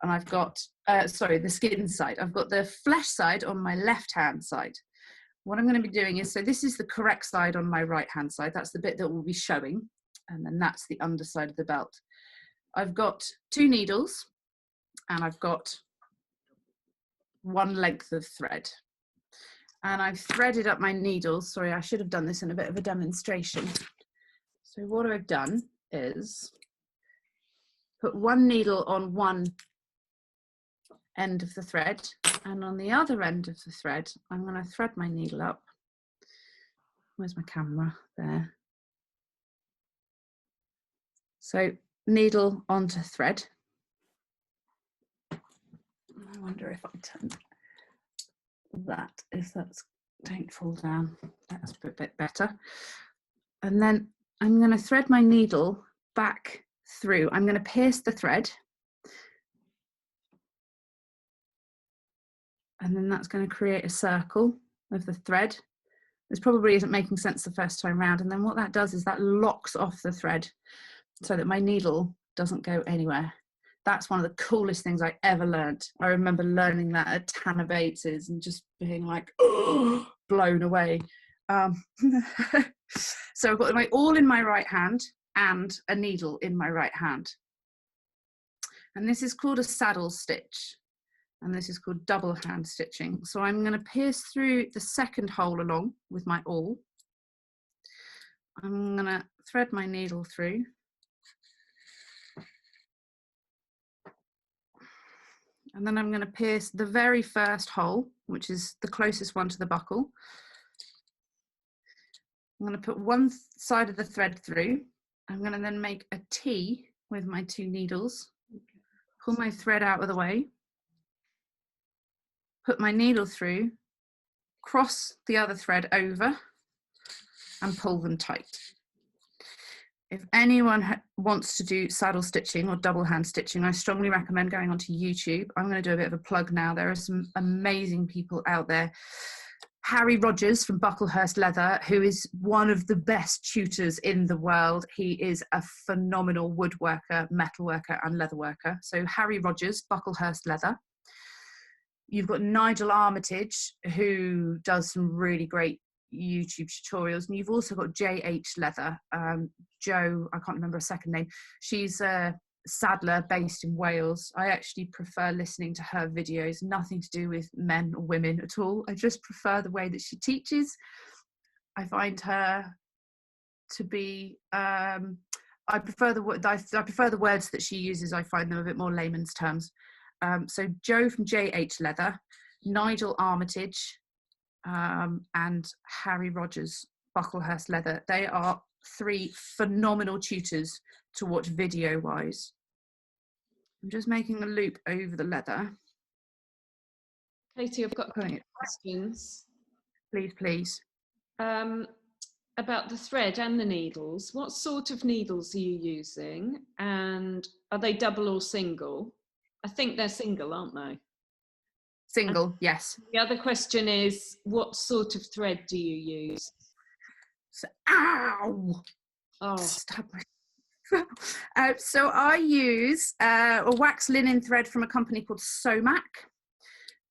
And I've got, the skin side. I've got the flesh side on my left-hand side. What I'm going to be doing is, so this is the correct side on my right-hand side. That's the bit that will be showing. And then that's the underside of the belt. I've got 2 needles and I've got 1 length of thread. And I've threaded up my needles. Sorry, I should have done this in a bit of a demonstration. So what I've done is put 1 needle on one end of the thread, and on the other end of the thread, I'm going to thread my needle up. Where's my camera? There. So needle onto thread. I wonder if I turn that, if that's, don't fall down, that's a bit better. And then I'm going to thread my needle back through. I'm going to pierce the thread, and then that's going to create a circle of the thread. This probably isn't making sense the first time round, and then what that does is that locks off the thread so that my needle doesn't go anywhere. That's one of the coolest things I ever learned. I remember learning that at Tanner Bates's and just being like, oh, blown away. So I've got my awl in my right hand and a needle in my right hand. And this is called a saddle stitch. And this is called double hand stitching. So I'm going to pierce through the second hole along with my awl. I'm going to thread my needle through. And then I'm going to pierce the very first hole, which is the closest one to the buckle. I'm going to put one side of the thread through. I'm going to then make a T with my two needles, pull my thread out of the way, put my needle through, cross the other thread over, and pull them tight. If anyone wants to do saddle stitching or double hand stitching, I strongly recommend going onto YouTube. I'm going to do a bit of a plug now. There are some amazing people out there. Harry Rogers from Bucklehurst Leather, who is one of the best tutors in the world. He is a phenomenal woodworker, metalworker, and leatherworker. So Harry Rogers, Bucklehurst Leather. You've got Nigel Armitage, who does some really great YouTube tutorials, and you've also got JH Leather. Jo, I can't remember her second name. She's a saddler based in Wales. I actually prefer listening to her videos, nothing to do with men or women at all. I just prefer the way that she teaches. I find her to be I prefer the words that she uses. I find them a bit more layman's terms. So Jo from JH Leather, Nigel Armitage, and Harry Rogers, Bucklehurst Leather. They are three phenomenal tutors to watch video wise. I'm just making a loop over the leather. Katy, I've got questions. Please. About the thread and the needles. What sort of needles are you using? And are they double or single? I think they're single, aren't they? Single, and yes. The other question is, what sort of thread do you use? So, ow! Oh. Stop. So I use a wax linen thread from a company called Somac.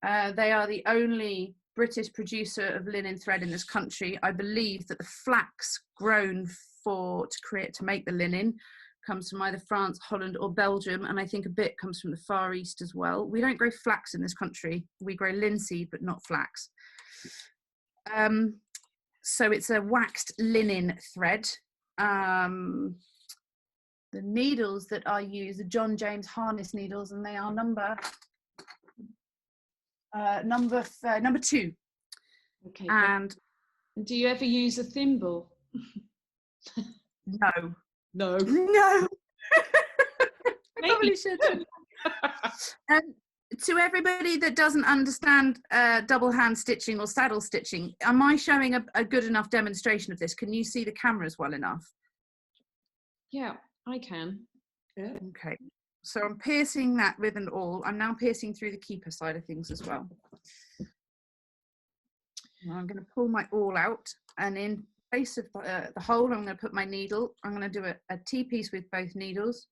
They are the only British producer of linen thread in this country. I believe that the flax grown to make the linen comes from either France, Holland, or Belgium, and I think a bit comes from the Far East as well. We don't grow flax in this country. We grow linseed, but not flax. So it's a waxed linen thread. The needles that I use are John James harness needles, and they are number 2. Okay. And do you ever use a thimble? No. I probably should. To everybody that doesn't understand double hand stitching or saddle stitching, am I showing a good enough demonstration of this? Can you see the cameras well enough? Yeah, I can. Yeah. Okay. So I'm piercing that with an awl. I'm now piercing through the keeper side of things as well. Now I'm going to pull my awl out, and in place of the hole, I'm going to put my needle. I'm going to do a T-piece with both needles,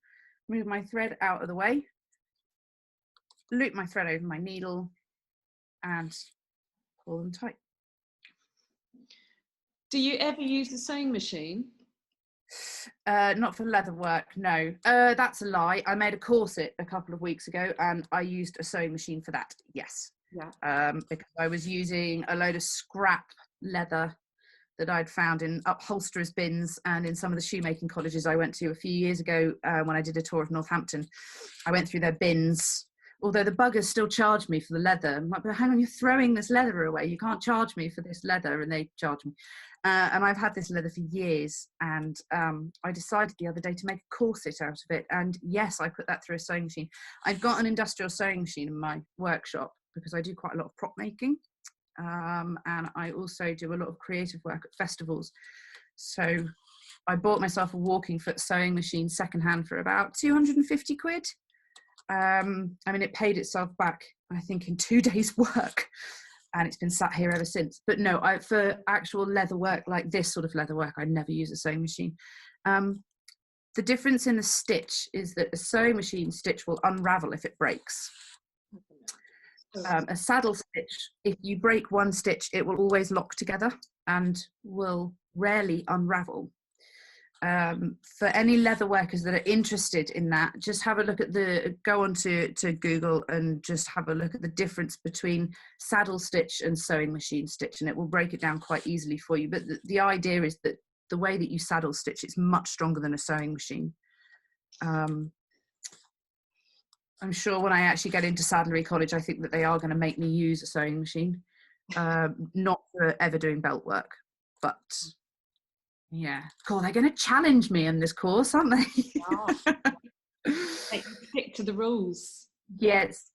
move my thread out of the way, loop my thread over my needle, and pull them tight. Do you ever use the sewing machine? Not for leather work, no. That's a lie. I made a corset a couple of weeks ago, and I used a sewing machine for that, yes. Yeah. Because I was using a load of scrap leather that I'd found in upholsterers' bins and in some of the shoemaking colleges I went to a few years ago when I did a tour of Northampton. I went through their bins, although the buggers still charge me for the leather. I'm like, but hang on, you're throwing this leather away. You can't charge me for this leather. And they charge me. And I've had this leather for years. And I decided the other day to make a corset out of it. And yes, I put that through a sewing machine. I've got an industrial sewing machine in my workshop because I do quite a lot of prop making. And I also do a lot of creative work at festivals. So I bought myself a walking foot sewing machine secondhand for about 250 quid. I mean, it paid itself back, I think, in 2 days' work, and it's been sat here ever since. But no, for actual leather work, like this sort of leather work, I never use a sewing machine. The difference in the stitch is that a sewing machine stitch will unravel if it breaks. A saddle stitch, if you break one stitch, it will always lock together and will rarely unravel. For any leather workers that are interested in that, just have a look at go on to Google and just have a look at the difference between saddle stitch and sewing machine stitch, and it will break it down quite easily for you. But the idea is that the way that you saddle stitch, it's much stronger than a sewing machine. I'm sure when I actually get into saddlery college, I think that they are going to make me use a sewing machine, not for ever doing belt work, but yeah. Cool, they're going to challenge me in this course, aren't they? Stick to the rules. Yes.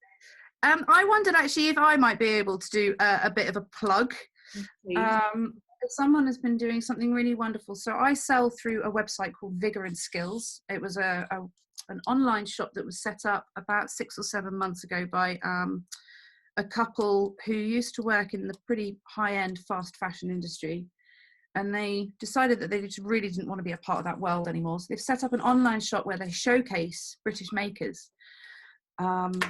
I wondered actually if I might be able to do a bit of a plug. Someone has been doing something really wonderful. So I sell through a website called Vigor and Skills. It was an online shop that was set up about 6 or 7 months ago by a couple who used to work in the pretty high-end fast fashion industry. And they decided that they just really didn't want to be a part of that world anymore. So they've set up an online shop where they showcase British makers. And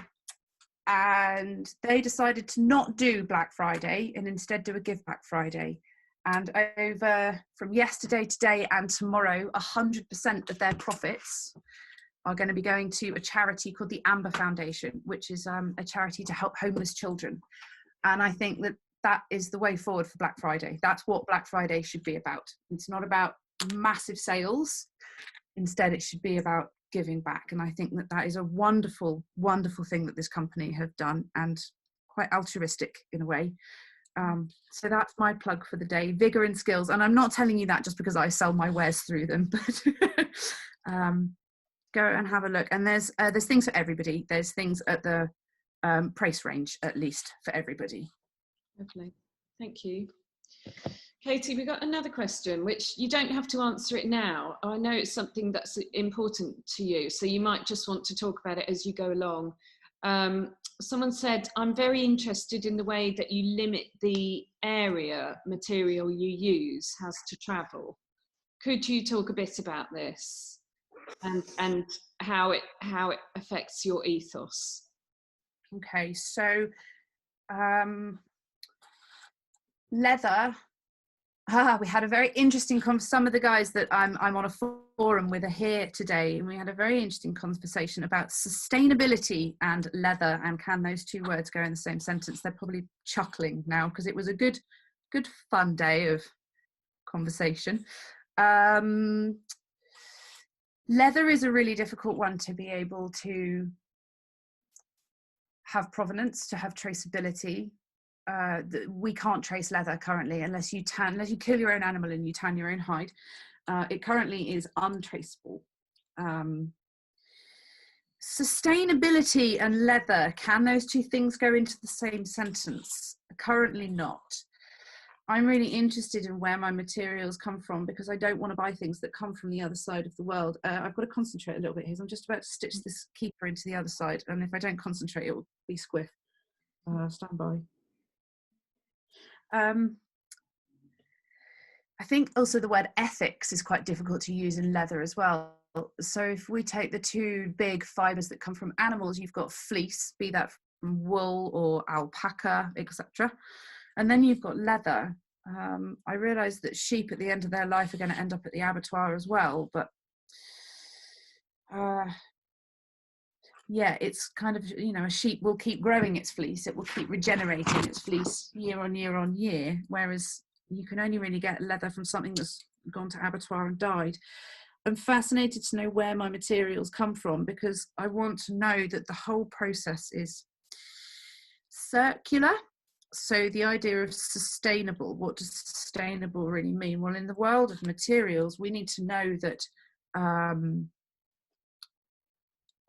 they decided to not do Black Friday and instead do a Give Back Friday. And over from yesterday, today and tomorrow, 100% of their profits are going to be going to a charity called the Amber Foundation, which is a charity to help homeless children. And I think that is the way forward for Black Friday. That's what Black Friday should be about. It's not about massive sales. Instead, it should be about giving back. And I think that is a wonderful, wonderful thing that this company have done, and quite altruistic in a way. So that's my plug for the day, Vigor and Skills. And I'm not telling you that just because I sell my wares through them, but go and have a look. And there's things for everybody. There's things at the price range, at least, for everybody. Lovely, thank you. Katy, we got another question, which you don't have to answer it now. I know it's something that's important to you, so you might just want to talk about it as you go along. Someone said, I'm very interested in the way that you limit the area material you use has to travel. Could you talk a bit about this and how it affects your ethos? Okay, so leather. We had a very interesting some of the guys that I'm on a forum with are here today, and we had a very interesting conversation about sustainability and leather, and can those two words go in the same sentence? They're probably chuckling now because it was a good fun day of conversation. Leather is a really difficult one to be able to have provenance, to have traceability. We can't trace leather currently unless you kill your own animal and you tan your own hide. It currently is untraceable. Sustainability and leather, can those two things go into the same sentence? Currently not. I'm really interested in where my materials come from because I don't want to buy things that come from the other side of the world. I've got to concentrate a little bit here. I'm just about to stitch this keeper into the other side, and if I don't concentrate, it will be squiff. Stand by. I think also the word ethics is quite difficult to use in leather as well. So if we take the two big fibres that come from animals, you've got fleece, be that from wool or alpaca, etc. And then you've got leather. I realise that sheep at the end of their life are going to end up at the abattoir as well, but yeah, it's kind of, a sheep will keep growing its fleece, it will keep regenerating its fleece year on year on year, whereas you can only really get leather from something that's gone to abattoir and died. I'm fascinated to know where my materials come from, because I want to know that the whole process is circular. So the idea of sustainable, what does sustainable really mean? Well, in the world of materials, we need to know that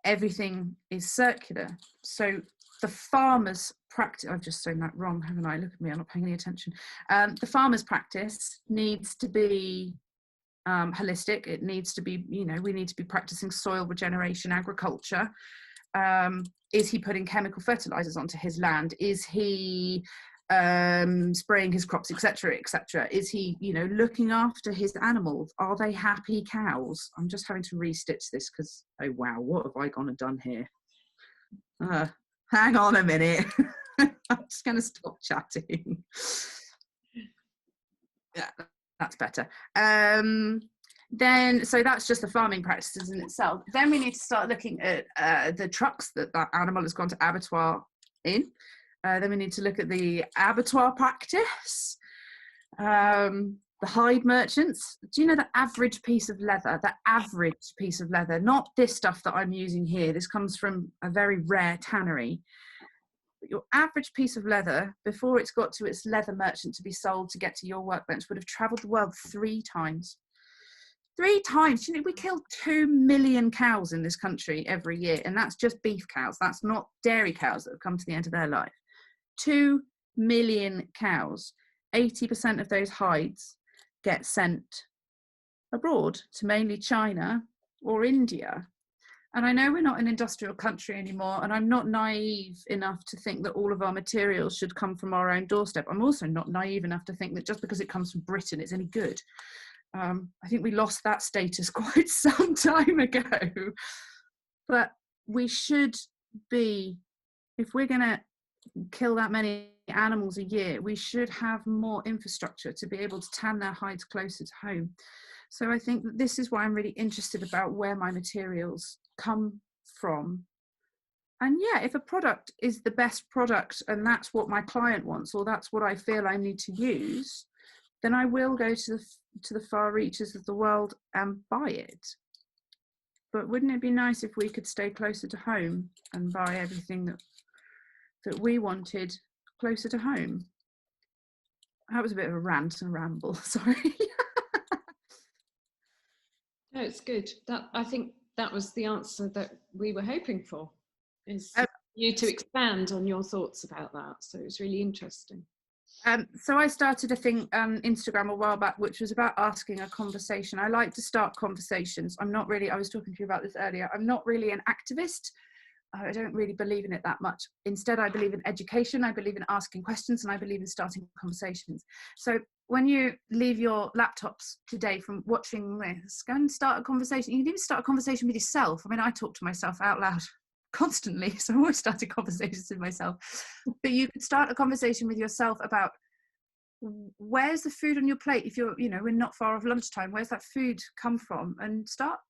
everything is circular. So the farmer's practice, I've just said that wrong, haven't I? Look at me, I'm not paying any attention. The farmer's practice needs to be holistic. It needs to be, you know, we need to be practicing soil regeneration, agriculture. Is he putting chemical fertilizers onto his land? Is he spraying his crops, etc., etc.? Is he, you know, looking after his animals? Are they happy cows? I'm just having to restitch this because, oh wow, what have I gone and done here? Hang on a minute. I'm just going to stop chatting. Yeah, that's better. Then, so that's just the farming practices in itself. Then we need to start looking at the trucks that that animal has gone to abattoir in. Then we need to look at the abattoir practice, the hide merchants. Do you know the average piece of leather, not this stuff that I'm using here, this comes from a very rare tannery. But your average piece of leather, before it's got to its leather merchant to be sold to get to your workbench, would have travelled the world 3 times. 3 times. You know, we kill 2 million cows in this country every year, and that's just beef cows. That's not dairy cows that have come to the end of their life. 2 million cows. 80% of those hides get sent abroad to mainly China or India. And I know we're not an industrial country anymore, and I'm not naive enough to think that all of our materials should come from our own doorstep. I'm also not naive enough to think that just because it comes from Britain, it's any good. I think we lost that status quite some time ago. But we should be, if we're going to kill that many animals a year, we should have more infrastructure to be able to tan their hides closer to home. So I think that this is why I'm really interested about where my materials come from. And yeah, if a product is the best product and that's what my client wants, or that's what I feel I need to use, then I will go to the far reaches of the world and buy it. But wouldn't it be nice if we could stay closer to home and buy everything that we wanted closer to home? That was a bit of a rant and ramble, sorry. No, it's good. I think that was the answer that we were hoping for, is you to expand on your thoughts about that. So it was really interesting. So I started a thing on Instagram a while back, which was about asking a conversation. I like to start conversations. I was talking to you about this earlier, I'm not really an activist. I don't really believe in it that much. Instead, I believe in education, I believe in asking questions, and I believe in starting conversations. So when you leave your laptops today from watching this, go and start a conversation. You can even start a conversation with yourself. I mean, I talk to myself out loud constantly, so I'm always starting conversations with myself. But you could start a conversation with yourself about, where's the food on your plate? If you're, we're not far off lunchtime, where's that food come from? And start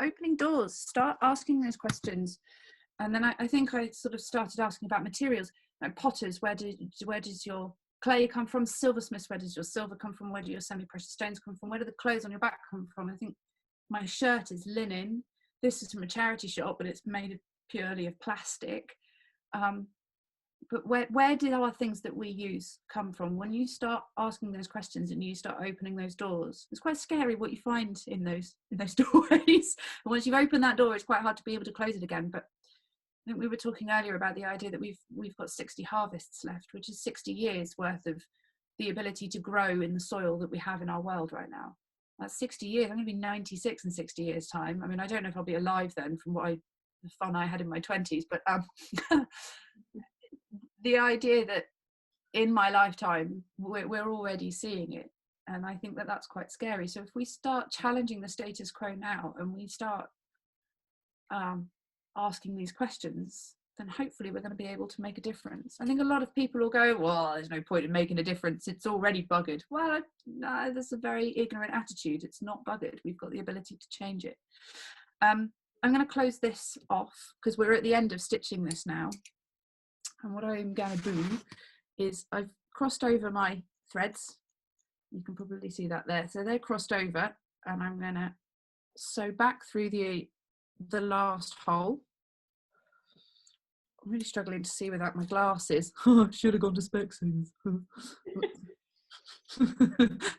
opening doors, start asking those questions. And then I think I sort of started asking about materials, like potters, where does your clay come from? Silversmiths, where does your silver come from? Where do your semi-precious stones come from? Where do the clothes on your back come from? I think my shirt is linen. This is from a charity shop, but it's made purely of plastic. But where did our things that we use come from? When you start asking those questions and you start opening those doors, it's quite scary what you find in those doorways. And once you've opened that door, it's quite hard to be able to close it again. But I think we were talking earlier about the idea that we've got 60 harvests left, which is 60 years worth of the ability to grow in the soil that we have in our world right now. That's 60 years. I'm going to be 96 in 60 years' time. I mean, I don't know if I'll be alive then from the fun I had in my 20s, but the idea that in my lifetime, we're already seeing it. And I think that that's quite scary. So if we start challenging the status quo now and we start asking these questions, then hopefully we're going to be able to make a difference. I think a lot of people will go, well, there's no point in making a difference, it's already buggered. Well, no, that's a very ignorant attitude. It's not buggered. We've got the ability to change it. I'm going to close this off because we're at the end of stitching this now. And what I'm going to do is I've crossed over my threads. You can probably see that there. So they're crossed over, and I'm going to So back through the last hole. I'm really struggling to see without my glasses. Oh, I should have gone to Specsavers.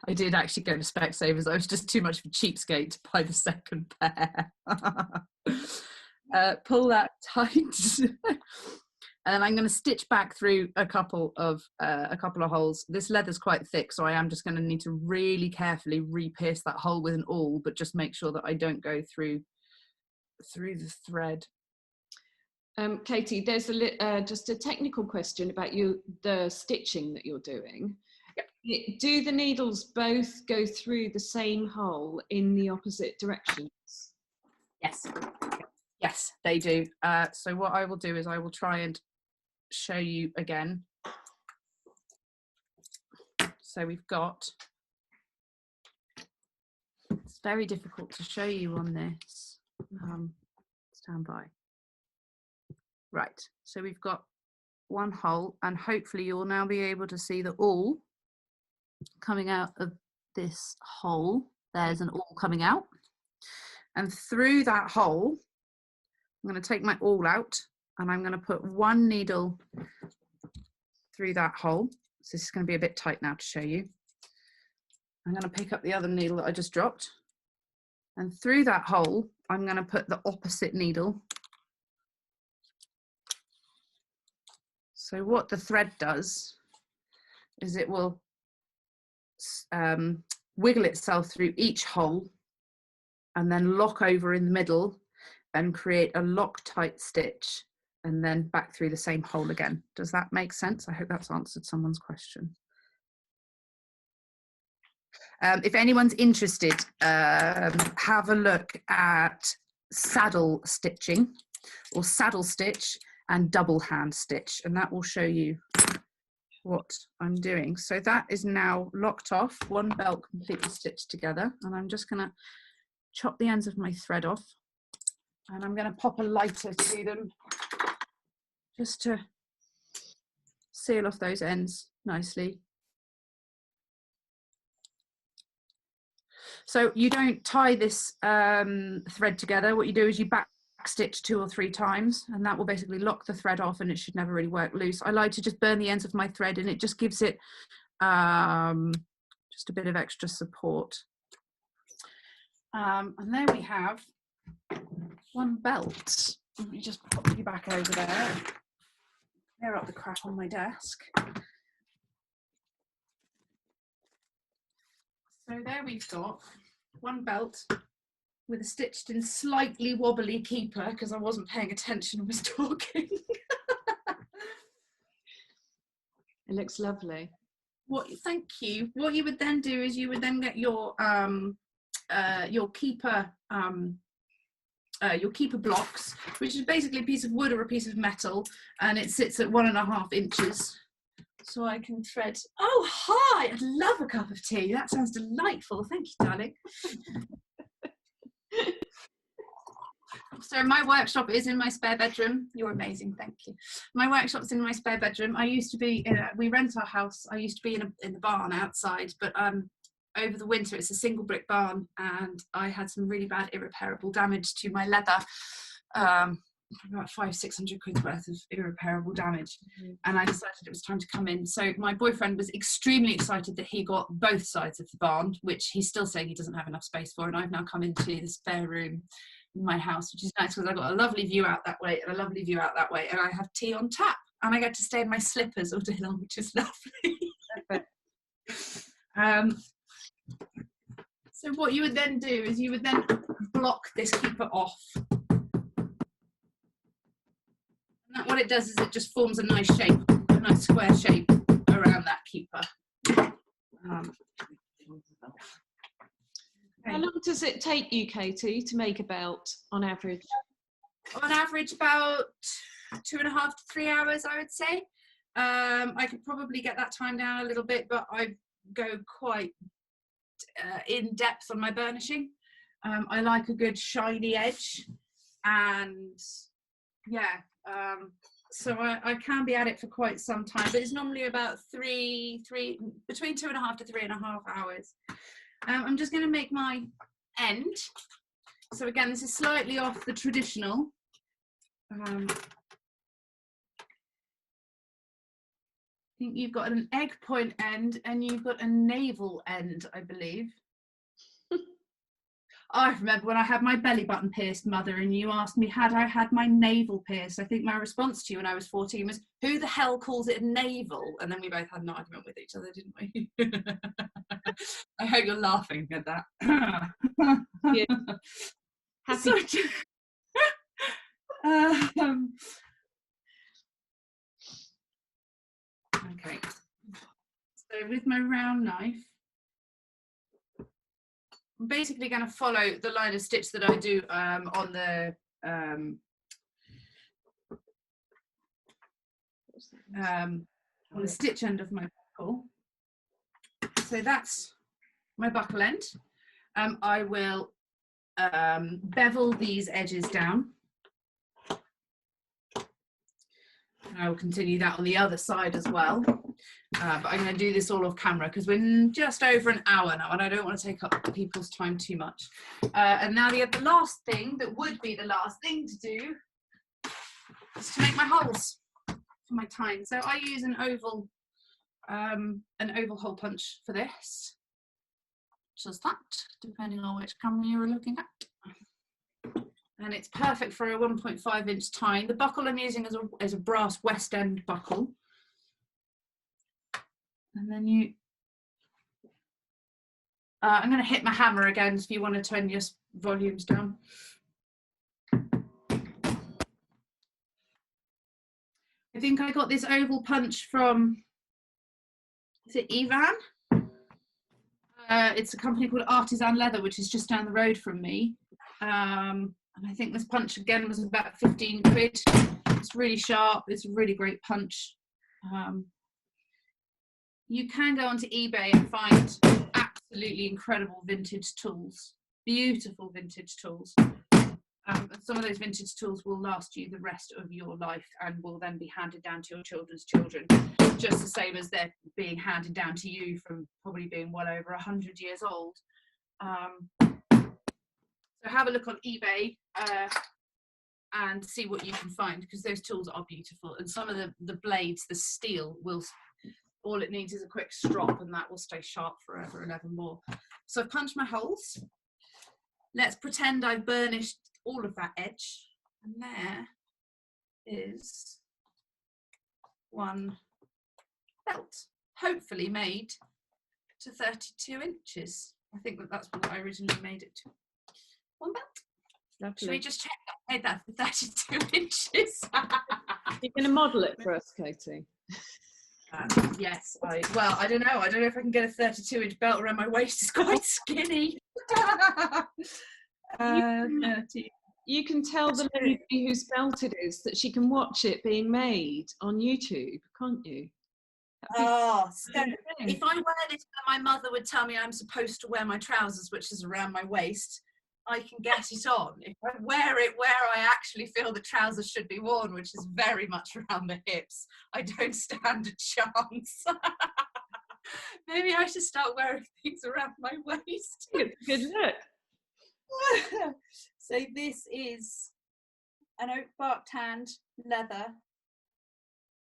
I did actually go to Specsavers. I was just too much of a cheapskate to buy the second pair. Pull that tight. And I'm going to stitch back through a couple of holes. This leather's quite thick, so I am just going to need to really carefully re-pierce that hole with an awl, but just make sure that I don't go through the thread. Katy, there's just a technical question about the stitching that you're doing. Yep. Do the needles both go through the same hole in the opposite directions? Yes. Yes, they do. So what I will do is I will try and show you again. So we've got, it's very difficult to show you on this. Stand by. Right, so we've got one hole, and hopefully you'll now be able to see the awl coming out of this hole. There's an awl coming out, and through that hole I'm going to take my awl out and I'm going to put one needle through that hole. So this is going to be a bit tight now to show you. I'm going to pick up the other needle that I just dropped, and through that hole I'm going to put the opposite needle. So what the thread does is it will wiggle itself through each hole and then lock over in the middle and create a Loctite stitch, and then back through the same hole again. Does that make sense? I hope that's answered someone's question. If anyone's interested, have a look at saddle stitching or saddle stitch and double hand stitch, and that will show you what I'm doing. So that is now locked off, one belt completely stitched together, and I'm just going to chop the ends of my thread off, and I'm going to pop a lighter to them just to seal off those ends nicely. So you don't tie this thread together. What you do is you back stitch 2 or 3 times, and that will basically lock the thread off, and it should never really work loose. I like to just burn the ends of my thread, and it just gives it just a bit of extra support. And there we have one belt. Let me just pop you back over there, clear up the crap on my desk. So there we've got one belt with a stitched in slightly wobbly keeper, because I wasn't paying attention and was talking. It looks lovely. Thank you. What you would then do is you would then get your keeper blocks, which is basically a piece of wood or a piece of metal, and it sits at 1.5 inches. So I can thread. Oh, hi! I'd love a cup of tea. That sounds delightful. Thank you, darling. So my workshop is in my spare bedroom. You're amazing, thank you. My workshop's in my spare bedroom. I used to be we rent our house. I used to be in the barn outside, but over the winter it's a single brick barn, and I had some really bad irreparable damage to my leather. About 500-600 quid worth of irreparable damage, and I decided it was time to come in. So my boyfriend was extremely excited that he got both sides of the barn, which he's still saying he doesn't have enough space for, and I've now come into the spare room in my house, which is nice because I've got a lovely view out that way and a lovely view out that way, and I have tea on tap, and I get to stay in my slippers all day long, which is lovely. So what you would then do is you would then block this keeper off. And what it does is it just forms a nice shape, a nice square shape around that keeper. How long does it take you, Katy, to make a belt on average? On average, about 2.5 to 3 hours, I would say. I could probably get that time down a little bit, but I go quite in depth on my burnishing. I like a good shiny edge, and yeah, so I can be at it for quite some time, but it's normally about between 2.5 to 3.5 hours. I'm just going to make my end, So again, this is slightly off the traditional. I think you've got an egg point end and you've got a navel end, I believe. I remember when I had my belly button pierced, Mother, and you asked me, had I had my navel pierced? I think my response to you when I was 14 was, who the hell calls it a navel? And then we both had an argument with each other, didn't we? I hope you're laughing at that. Yeah. Happy. Okay. So with my round knife, I'm basically going to follow the line of stitch that I do on the stitch end of my buckle. So that's my buckle end. I will bevel these edges down. And I will continue that on the other side as well. But I'm going to do this all off camera because we're just over an hour now and I don't want to take up people's time too much. And now the last thing that would be the last thing to do is to make my holes for my tine. So I use an oval hole punch for this. Just that, depending on which camera you're looking at. And it's perfect for a 1.5 inch tine. The buckle I'm using is a brass West End buckle. And then I'm going to hit my hammer again if you want to turn your volumes down. I think I got this oval punch from, is it Evan? It's a company called Artisan Leather, which is just down the road from me. And I think this punch again was about 15 quid. It's really sharp. It's a really great punch. You can go onto eBay and find absolutely incredible vintage tools, beautiful vintage tools. And some of those vintage tools will last you the rest of your life and will then be handed down to your children's children, just the same as they're being handed down to you from probably being well over 100 years old. So have a look on eBay and see what you can find, because those tools are beautiful. And some of the blades, the steel, all it needs is a quick strop and that will stay sharp forever and ever more. So I've punched my holes. Let's pretend I've burnished all of that edge. And there is one belt, hopefully made to 32 inches. I think that's what I originally made it to. One belt. Lovely. Should we just check that I made that for 32 inches? You're going to model it for us, Katie? Yes. I don't know. I don't know if I can get a 32-inch belt around my waist. It's quite skinny. You can tell the lady whose belt it is that she can watch it being made on YouTube, can't you? So if I wear this, my mother would tell me I'm supposed to wear my trousers, which is around my waist, I can get it on. If I wear it where I actually feel the trousers should be worn, which is very much around the hips, I don't stand a chance. Maybe I should start wearing things around my waist. Good look. So this is an oak bark tanned leather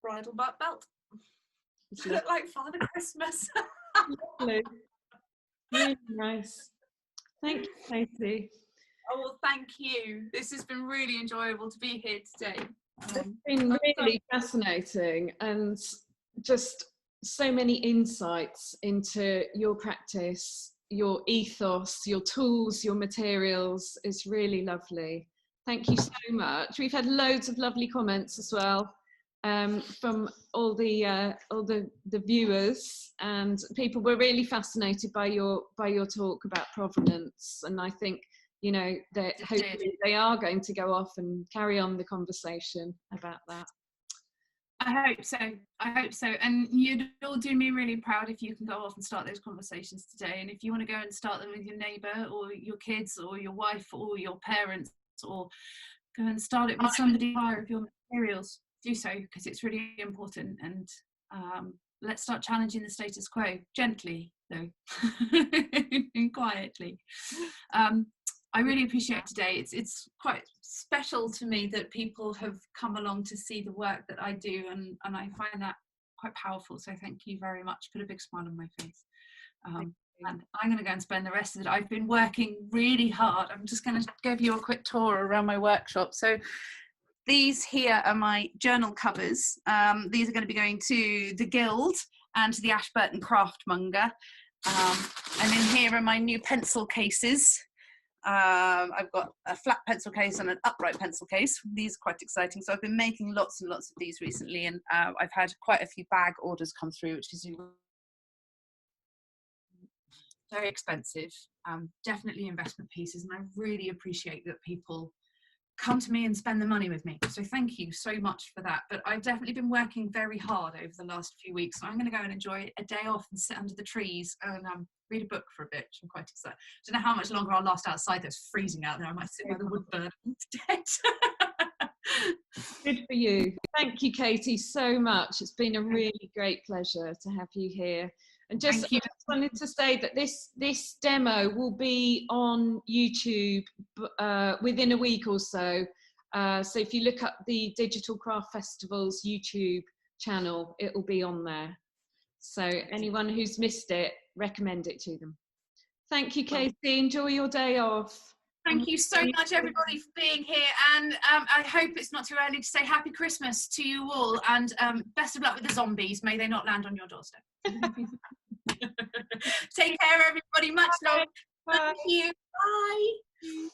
bridle butt belt. I look like Father Christmas. Lovely. Really nice. Thank you, Katie. Oh, well, thank you. This has been really enjoyable to be here today. It's been really fascinating and just so many insights into your practice, your ethos, your tools, your materials. Is really lovely. Thank you so much. We've had loads of lovely comments as well from all the viewers, and people were really fascinated by your talk about provenance. And I think, you know, that hopefully they are going to go off and carry on the conversation about that. I hope so. And you'd all do me really proud if you can go off and start those conversations today. And if you want to go and start them with your neighbour or your kids or your wife or your parents, or go and start it with somebody of your materials, do so, because it's really important. And let's start challenging the status quo, gently though, and quietly. I really appreciate today. It's quite special to me that people have come along to see the work that I do, and I find that quite powerful. So thank you very much. Put a big smile on my face. And I'm going to go and spend the rest of it. I've been working really hard. I'm just going to give you a quick tour around my workshop. So these here are my journal covers. These are going to be going to the Guild and to the Ashburton Craftmonger. And in here are my new pencil cases. I've got a flat pencil case and an upright pencil case. These are quite exciting. So I've been making lots and lots of these recently, and I've had quite a few bag orders come through, which is very expensive. Definitely investment pieces, and I really appreciate that people come to me and spend the money with me. So thank you so much for that. But I've definitely been working very hard over the last few weeks. So I'm going to go and enjoy a day off and sit under the trees and read a book for a bit. I'm quite excited. I don't know how much longer I'll last outside. There's freezing out there. I might sit by the wood burn instead. Good for you. Thank you, Katy, so much. It's been a really great pleasure to have you here. And I just wanted to say that this demo will be on YouTube within a week or so. So if you look up the Digital Craft Festival's YouTube channel, it will be on there. So anyone who's missed it, recommend it to them. Thank you, Katy. Enjoy your day off. Thank you so much, everybody, for being here. And I hope it's not too early to say Happy Christmas to you all. And best of luck with the zombies. May they not land on your doorstep. Take care, everybody. Much love. Thank you. Bye.